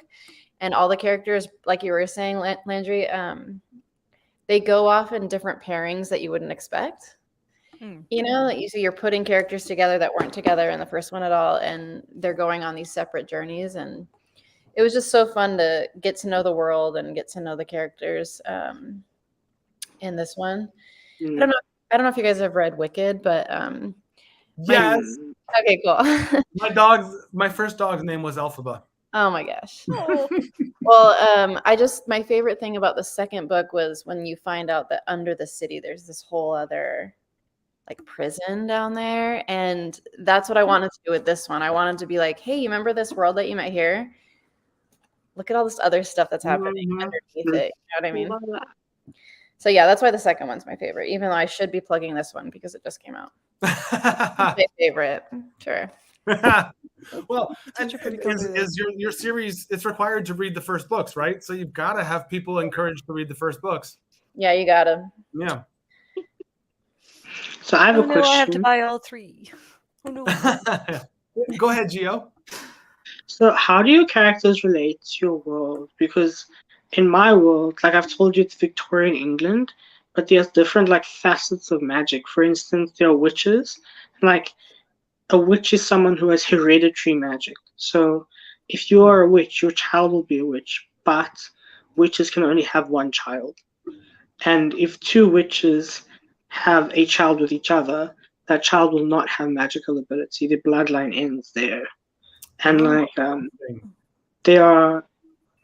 And all the characters, like you were saying, Landry, they go off in different pairings that you wouldn't expect. Like you see, you're putting characters together that weren't together in the first one at all, and they're going on these separate journeys. And it was just so fun to get to know the world and get to know the characters in this one. I don't know if you guys have read Wicked, but Yes. okay, cool. My first dog's name was Elphaba. Oh my gosh. Well, my favorite thing about the second book was when you find out that under the city there's this whole other like prison down there, and that's what I wanted to do with this one. I wanted to be like, hey, you remember this world that you met here? Look at all this other stuff that's happening underneath it. You know what I mean? Love that. So yeah, that's why the second one's my favorite, even though I should be plugging this one because it just came out. My favorite, sure. Well, is your series, it's required to read the first books, right? So you've got to have people encouraged to read the first books. Yeah, you gotta. Yeah. So I have a question. I have to buy all 3. Oh no. Go ahead, Gio. So how do your characters relate to your world? Because in my world, like I've told you, it's Victorian England, but there's different like facets of magic. For instance, there are witches. Like a witch is someone who has hereditary magic. So if you are a witch, your child will be a witch, but witches can only have one child. And if 2 witches have a child with each other, that child will not have magical ability. The bloodline ends there. And like there are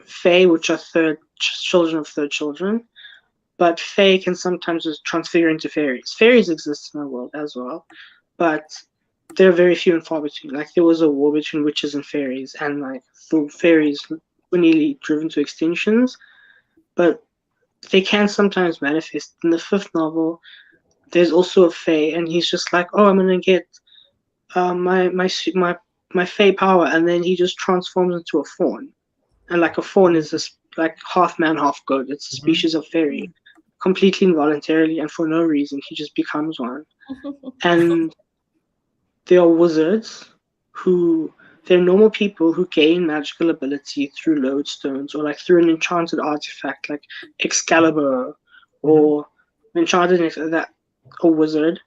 fae, which are children of third children, but fae can sometimes just transfigure into fairies. Fairies exist in our world as well, but they're very few and far between. Like there was a war between witches and fairies, and like the fairies were nearly driven to extinctions, but they can sometimes manifest. In the 5th novel, there's also a fae, and he's just like, oh, I'm gonna get my fae power, and then he just transforms into a fawn. And like a fawn is this like half man, half goat. It's a species of fairy, completely involuntarily and for no reason. He just becomes one. And there are wizards they're normal people who gain magical ability through lodestones or like through an enchanted artifact like Excalibur or enchanted that a wizard,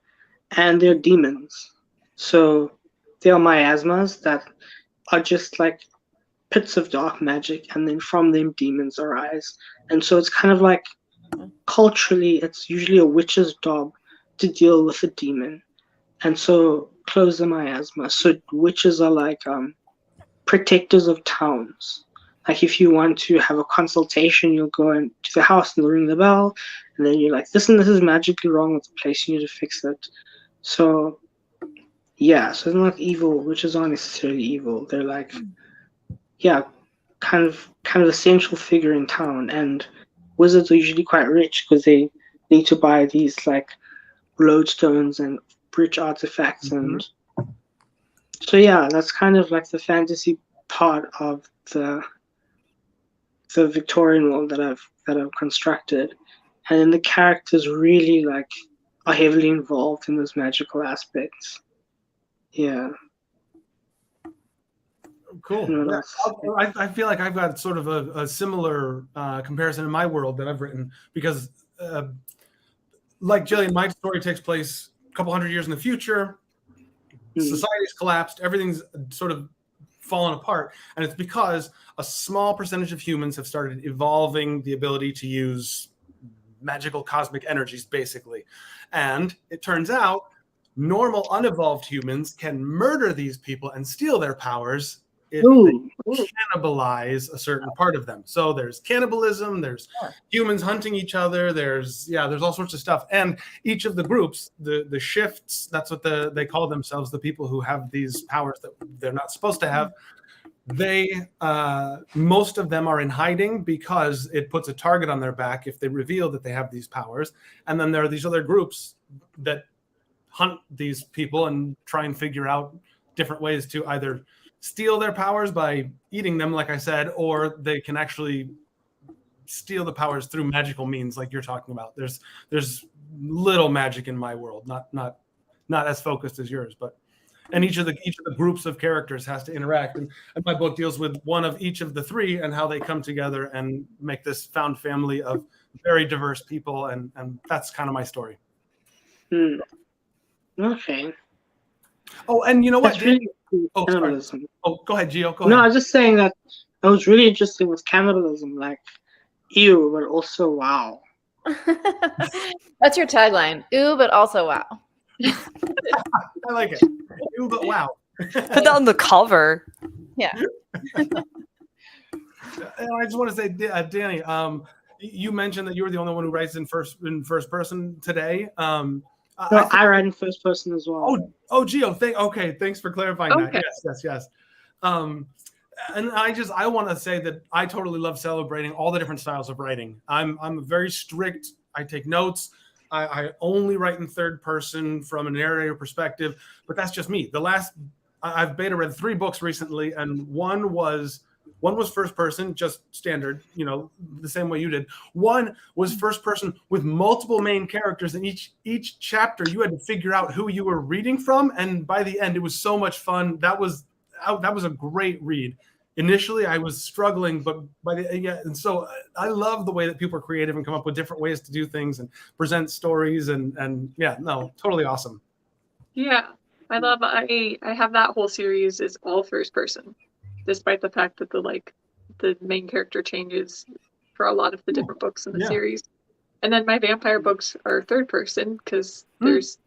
and they're demons. So there are miasmas that are just like pits of dark magic, and then from them demons arise. And so it's kind of like culturally, it's usually a witch's job to deal with a demon. And so close the miasma. So witches are like protectors of towns. Like if you want to have a consultation, you'll go into the house and ring the bell, and then you're like, this is magically wrong with the place, you need to fix it. So yeah, so they're not evil, witches aren't necessarily evil. They're like, yeah, kind of a central figure in town. And wizards are usually quite rich because they need to buy these like lodestones and rich artifacts. And so yeah, that's kind of like the fantasy part of the Victorian world that I've constructed. And then the characters really like are heavily involved in those magical aspects. Yeah. Cool. Yeah. I feel like I've got sort of a similar comparison in my world that I've written because, like Jillian, my story takes place a couple hundred years in the future. Society's collapsed. Everything's sort of fallen apart. And it's because a small percentage of humans have started evolving the ability to use magical cosmic energies, basically. And it turns out normal, unevolved humans can murder these people and steal their powers if they cannibalize a certain part of them. So there's cannibalism, there's humans hunting each other, there's all sorts of stuff. And each of the groups, the shifts, that's what they call themselves, the people who have these powers that they're not supposed to have. They most of them are in hiding because it puts a target on their back if they reveal that they have these powers. And then there are these other groups that hunt these people and try and figure out different ways to either steal their powers by eating them, like I said, or they can actually steal the powers through magical means, like you're talking about. There's little magic in my world, not as focused as yours, but and each of the groups of characters has to interact. And my book deals with one of each of the three and how they come together and make this found family of very diverse people, and that's kind of my story. Okay. Oh, and you know what? That's really cool. Oh, Cannibalism. Oh, go ahead, Gio. Go No, I ahead. was just saying that I was really interested with cannibalism, like ew, but also wow. That's your tagline. Ooh, but also wow. I like it. Ew, but wow. Put that on the cover. Yeah. I just want to say, Danny, you mentioned that you were the only one who writes in first person today. No, I write in first person as well. Oh, Gio, thanks for clarifying that. Okay. Yes. And I want to say that I totally love celebrating all the different styles of writing. I'm very strict. I take notes. I only write in third person from a narrator perspective, but that's just me. I've beta read 3 books recently, and one was first person, just standard, the same way you did. One was first person with multiple main characters, and each chapter you had to figure out who you were reading from, and by the end it was so much fun. That was a great read. Initially, I was struggling, but and so I love the way that people are creative and come up with different ways to do things and present stories, and totally awesome. Yeah, I have that whole series is all first person, despite the fact that the main character changes for a lot of the different books in the series. And then my vampire books are third person because there's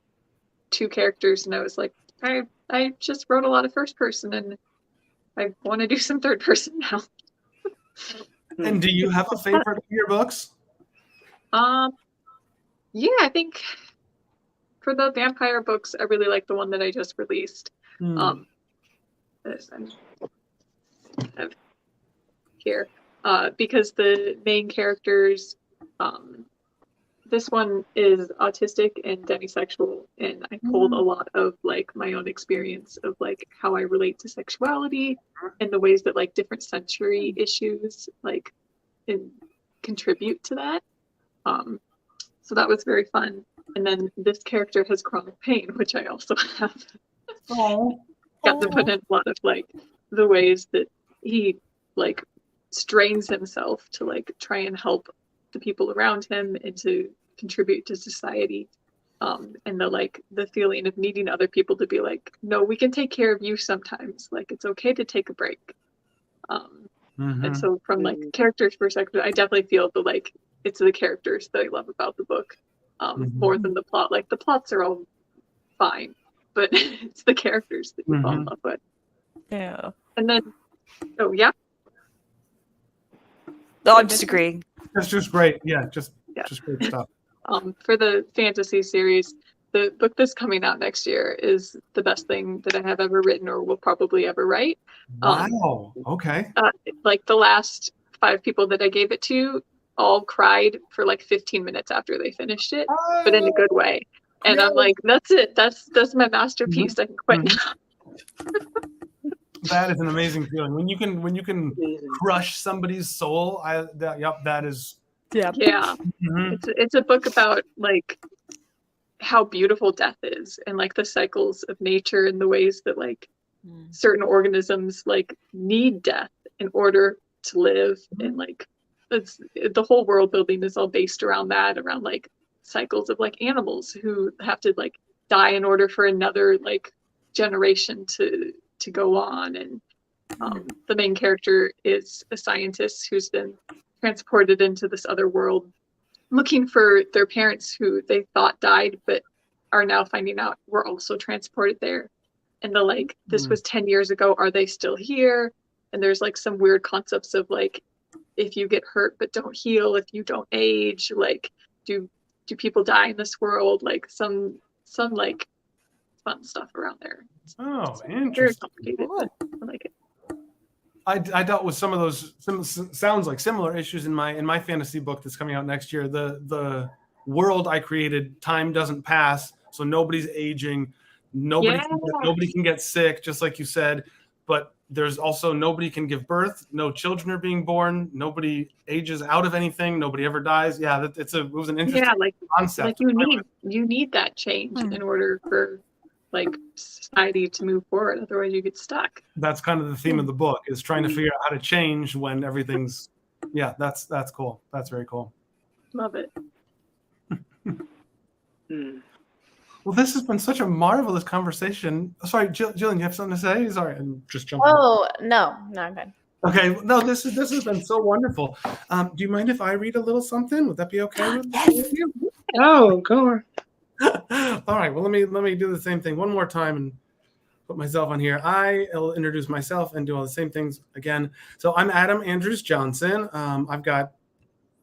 2 characters, and I was like, I just wrote a lot of first person, and I want to do some third person now. And do you have a favorite of your books? Yeah, I think for the vampire books, I really like the one that I just released. Here, because the main characters, this one is autistic and demisexual, and I pulled a lot of my own experience of how I relate to sexuality and the ways that different sensory issues contribute to that. So that was very fun. And then this character has chronic pain, which I also have. Got to put in a lot of the ways that he strains himself to try and help the people around him and to contribute to society, and the feeling of needing other people to be no, we can take care of you sometimes, it's okay to take a break. And so from characters perspective, I definitely feel it's the characters that I love about the book, more than the plot. The plots are all fine, but it's the characters that you fall in love with. Yeah. And then No, I'm just agreeing. That's just great. Yeah, just great stuff. For the fantasy series, the book that's coming out next year is the best thing that I have ever written or will probably ever write. Wow. Okay. The last 5 people that I gave it to all cried for 15 minutes after they finished it, but in a good way. And I'm that's it. That's my masterpiece. I can quit now. That is an amazing feeling when you can crush somebody's soul. That is. Yeah. It's a book about how beautiful death is, and the cycles of nature and the ways that certain organisms need death in order to live, and it's the whole world building is all based around that, around cycles of animals who have to die in order for another generation to go on. And the main character is a scientist who's been transported into this other world looking for their parents who they thought died but are now finding out were also transported there. And this was 10 years ago, are they still here? And there's some weird concepts of if you get hurt but don't heal, if you don't age, do people die in this world? Some fun stuff around there. Interesting. Very complicated, but I like it. I dealt with some of those sounds like similar issues in my fantasy book that's coming out next year. The world I created, time doesn't pass, so nobody's aging. Nobody, Yeah. nobody can get sick, just like you said. But there's also nobody can give birth. No children are being born. Nobody ages out of anything. Nobody ever dies. Yeah, it was an interesting concept. You need that change in order for like society to move forward. Otherwise, you get stuck. That's kind of the theme of the book, is trying to figure out how to change when everything's. Yeah, that's cool. That's very cool. Love it. Well, this has been such a marvelous conversation. Sorry, Jillian, you have something to say? Sorry, I'm just jumping. Oh, no, I'm good. Okay, no, this has been so wonderful. Do you mind if I read a little something? Would that be okay with you? Oh, go on. All right. Well, let me do the same thing one more time and put myself on here. I'll introduce myself and do all the same things again. So I'm Adam Andrews Johnson. I've got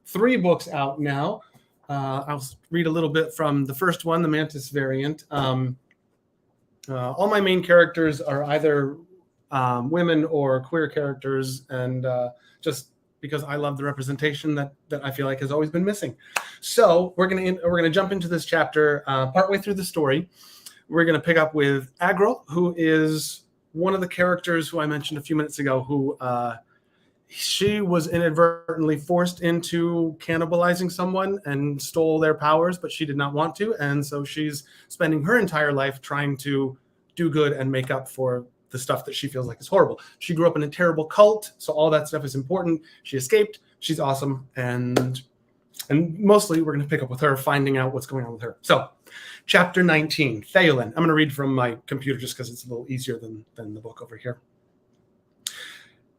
3 books out now. I'll read a little bit from the first one, the Mantis variant. All my main characters are either women or queer characters, and just because I love the representation that I feel like has always been missing. So we're gonna jump into this chapter partway through the story. We're gonna pick up with Agril, who is one of the characters who I mentioned a few minutes ago, who she was inadvertently forced into cannibalizing someone and stole their powers, but she did not want to. And so she's spending her entire life trying to do good and make up for the stuff that she feels like is horrible. She grew up in a terrible cult, so all that stuff is important. She escaped. She's awesome. And mostly we're going to pick up with her, finding out what's going on with her. So chapter 19, Theolin. I'm going to read from my computer just because it's a little easier than the book over here.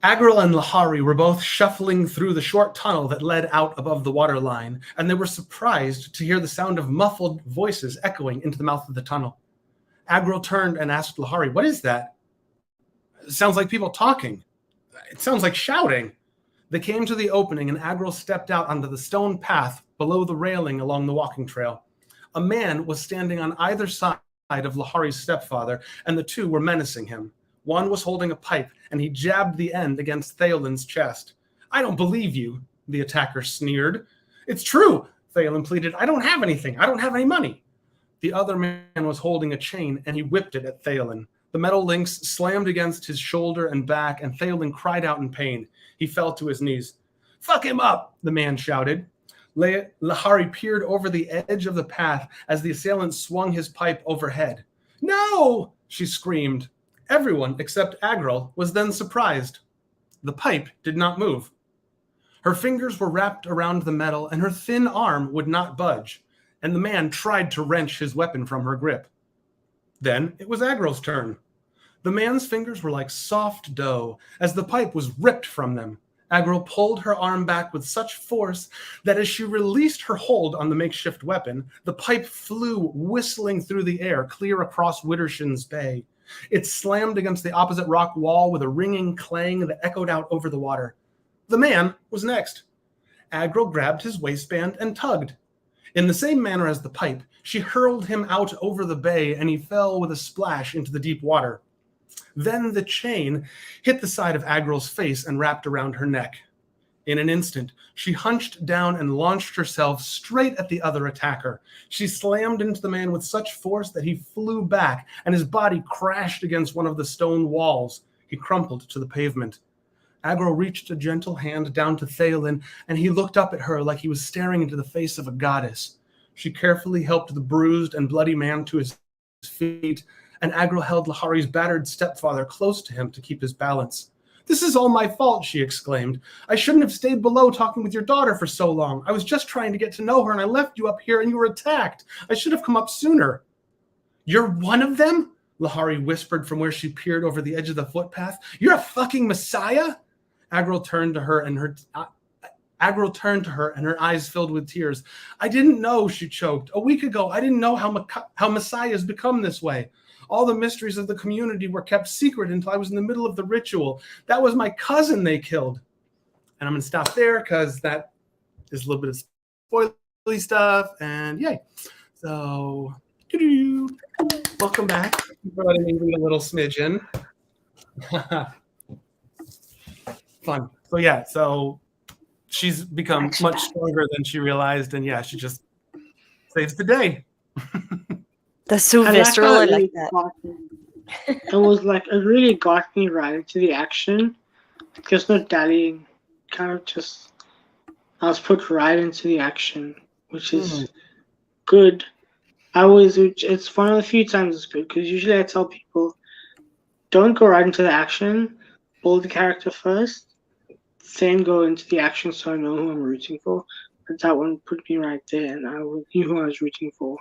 Agril and Lahari were both shuffling through the short tunnel that led out above the waterline, and they were surprised to hear the sound of muffled voices echoing into the mouth of the tunnel. Agril turned and asked Lahari, "What is that?" "It sounds like people talking. It sounds like shouting." They came to the opening, and Agril stepped out onto the stone path below the railing along the walking trail. A man was standing on either side of Lahari's stepfather, and the two were menacing him. One was holding a pipe, and he jabbed the end against Theolin's chest. "I don't believe you," the attacker sneered. "It's true," Theolin pleaded. "I don't have anything. I don't have any money." The other man was holding a chain, and he whipped it at Theolin. The metal links slammed against his shoulder and back, and Theolin cried out in pain. He fell to his knees. "Fuck him up," the man shouted. Lahari peered over the edge of the path as the assailant swung his pipe overhead. "No!" she screamed. Everyone except Agril was then surprised. The pipe did not move. Her fingers were wrapped around the metal, and her thin arm would not budge, and the man tried to wrench his weapon from her grip. Then it was Agril's turn. The man's fingers were like soft dough as the pipe was ripped from them. Agril pulled her arm back with such force that as she released her hold on the makeshift weapon, the pipe flew whistling through the air clear across Widdershin's Bay. It slammed against the opposite rock wall with a ringing clang that echoed out over the water. The man was next. Agril grabbed his waistband and tugged. In the same manner as the pipe, she hurled him out over the bay, and he fell with a splash into the deep water. Then the chain hit the side of Agril's face and wrapped around her neck. In an instant, she hunched down and launched herself straight at the other attacker. She slammed into the man with such force that he flew back, and his body crashed against one of the stone walls. He crumpled to the pavement. Agril reached a gentle hand down to Theolin, and he looked up at her like he was staring into the face of a goddess. She carefully helped the bruised and bloody man to his feet, and Agril held Lahari's battered stepfather close to him to keep his balance. "This is all my fault," she exclaimed. "I shouldn't have stayed below talking with your daughter for so long. I was just trying to get to know her, and I left you up here, and you were attacked. I should have come up sooner." "You're one of them?" Lahari whispered from where she peered over the edge of the footpath. "You're a fucking messiah?" Agril turned to her, and her eyes filled with tears. "I didn't know," she choked. "A week ago, I didn't know how messiahs become this way. All the mysteries of the community were kept secret until I was in the middle of the ritual. That was my cousin they killed." And I'm going to stop there because that is a little bit of spoilery stuff. And yay. So, welcome back. Thank you for letting me read a little smidgen. Fun. So, yeah. So she's become much stronger than she realized. And yeah, she just saves the day. That's so And that's visceral. how I it like really that. got me. It was like it really got me right into the action. There's no dallying. Kind of just I was put right into the action, which is good. It's one of the few times it's good because usually I tell people don't go right into the action, build the character first, then go into the action so I know who I'm rooting for. But that one put me right there, and knew who I was rooting for.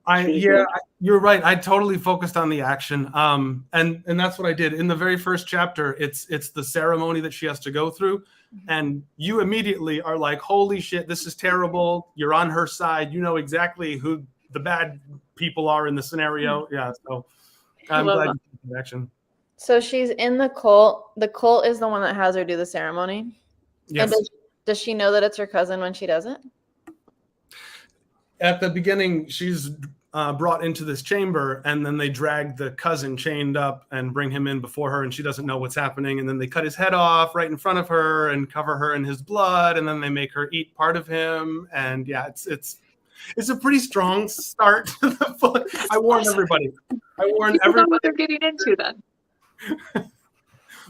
Really good. You're right. I totally focused on the action. And that's what I did in the very first chapter. It's the ceremony that she has to go through, and you immediately are like, "Holy shit, this is terrible." You're on her side. You know exactly who the bad people are in the scenario. Yeah. So I'm glad you took the action. So she's in the cult. The cult is the one that has her do the ceremony. Yes. And does she know that it's her cousin when she does it? At the beginning, she's brought into this chamber, and then they drag the cousin chained up and bring him in before her, and she doesn't know what's happening. And then they cut his head off right in front of her and cover her in his blood, and then they make her eat part of him. And yeah, it's a pretty strong start to the book. I warn everybody. People know what they're getting into then.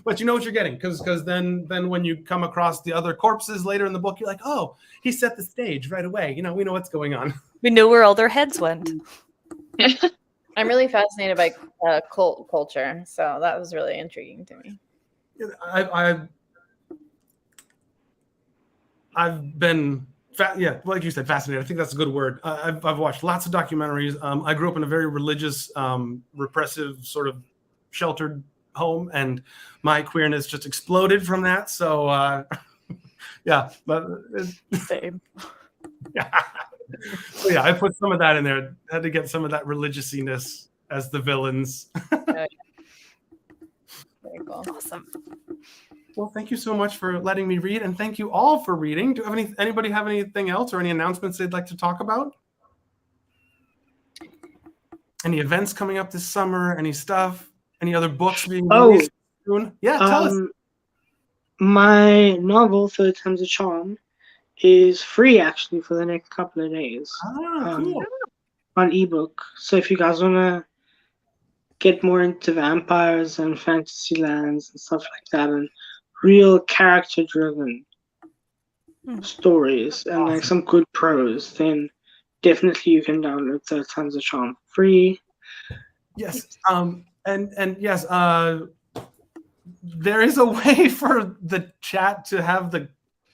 But you know what you're getting, because then when you come across the other corpses later in the book, you're like, oh, he set the stage right away. You know, we know what's going on. We know where all their heads went. I'm really fascinated by cult culture, so that was really intriguing to me. I've been like you said, fascinated. I think that's a good word. I've watched lots of documentaries. I grew up in a very religious, repressive, sort of sheltered home, and my queerness just exploded from that. So yeah, but Same. yeah. So yeah, I put some of that in there. Had to get some of that religiousess as the villains. Very cool. Awesome. Well, thank you so much for letting me read, and thank you all for reading. Do anybody have anything else or any announcements they'd like to talk about? Any events coming up this summer? Any stuff? Any other books being released soon? Yeah, tell us. My novel, Third Time's a Charm, is free actually for the next couple of days. Cool. On ebook. So if you guys want to get more into vampires and fantasy lands and stuff like that, and real character-driven stories and like some good prose, then definitely you can download Third Time's a Charm free. Yes. And yes, there is a way for the chat to have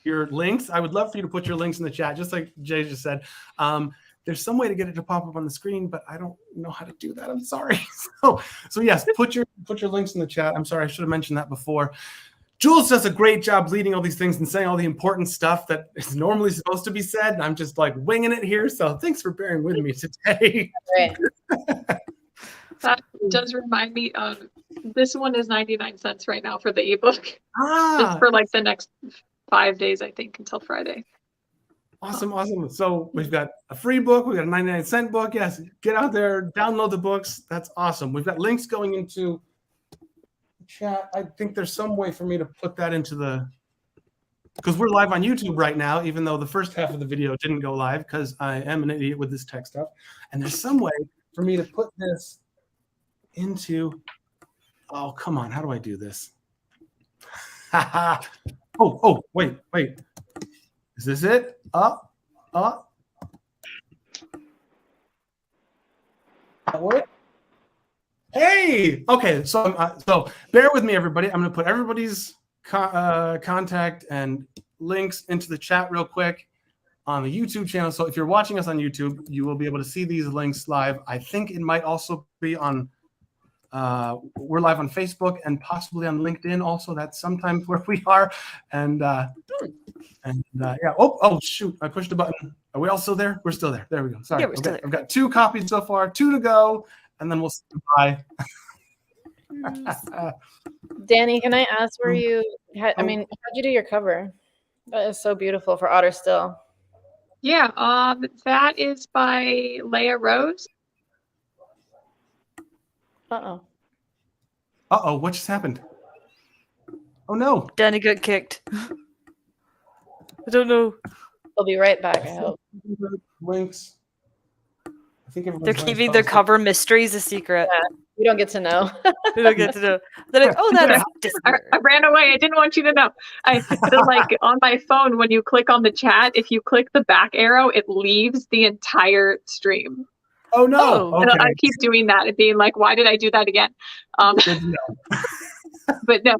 your links. I would love for you to put your links in the chat, just like Jay just said. There's some way to get it to pop up on the screen, but I don't know how to do that. I'm sorry. So yes, put your links in the chat. I'm sorry, I should have mentioned that before. Jules does a great job leading all these things and saying all the important stuff that is normally supposed to be said, and I'm just like winging it here. So thanks for bearing with me today. Right. That does remind me of this one is 99 cents right now for the ebook. Just for like the next 5 days, I think, until Friday. Awesome. So we've got a free book. We've got a 99-cent book. Yes, get out there, download the books. That's awesome. We've got links going into the chat. I think there's some way for me to put that into because we're live on YouTube right now, even though the first half of the video didn't go live because I am an idiot with this tech stuff. And there's some way for me to put this into, oh, come on. How do I do this? Oh, wait. Is this it? Up. That work? Hey. Okay. So bear with me, everybody. I'm going to put everybody's contact and links into the chat real quick on the YouTube channel. So if you're watching us on YouTube, you will be able to see these links live. I think it might also be on. We're live on Facebook and possibly on LinkedIn also. That's sometimes where we are. And yeah. Oh shoot! I pushed a button. Are we all still there? We're still there. There we go. Sorry. Yeah, we're still there. I've got 2 copies so far. 2 to go, and then we'll say bye. Danny, can I ask where you? How'd you do your cover? That is so beautiful for Otter Still. Yeah. That is by Leah Rose. Uh-oh. What just happened? Oh no. Danny got kicked. I don't know. We'll be right back, I hope. Links. I think everyone's They're mine's keeping their frozen. cover mysteries a secret. We don't get to know. We don't get to know. They're like, oh, that's Discord. I ran away. I didn't want you to know. Like on my phone, when you click on the chat, if you click the back arrow, it leaves the entire stream. Oh no! Oh. And Okay. I keep doing that and being like, why did I do that again? Good to know. But no,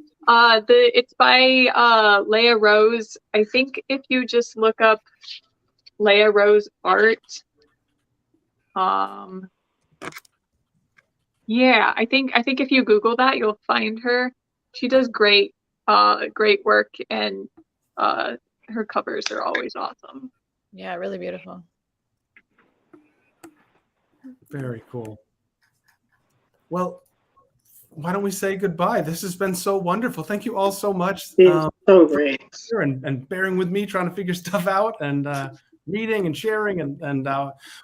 it's by Leah Rose. I think if you just look up Leah Rose art, yeah, I think if you Google that, you'll find her. She does great work, and her covers are always awesome. Yeah, really beautiful. Very cool. Well, why don't we say goodbye? This has been so wonderful. Thank you all so much. It's so great. And bearing with me trying to figure stuff out and reading and sharing and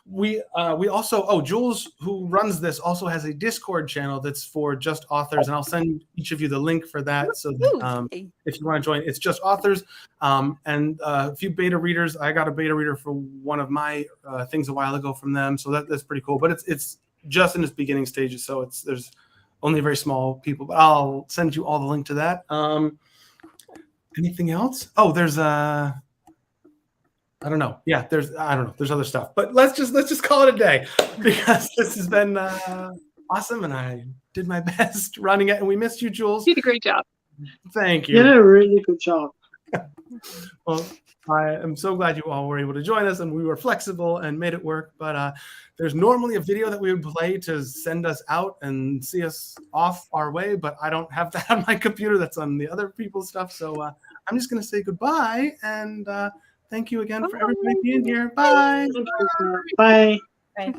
we also Jules, who runs this, also has a Discord channel that's for just authors, and I'll send each of you the link for that, so that, if you want to join, it's just authors, and a few beta readers. I got a beta reader for one of my things a while ago from them, so that's pretty cool, but it's just in its beginning stages, so there's only very small people, but I'll send you all the link to that. Anything else? Oh, there's I don't know. Yeah, there's other stuff, but let's just call it a day, because this has been awesome, and I did my best running it, and we missed you, Jules. You did a great job. Thank you. You did a really good job. Well, I am so glad you all were able to join us, and we were flexible and made it work. But there's normally a video that we would play to send us out and see us off our way, but I don't have that on my computer. That's on the other people's stuff. So I'm just going to say goodbye, and thank you again for everybody being here. Bye. Bye. Bye.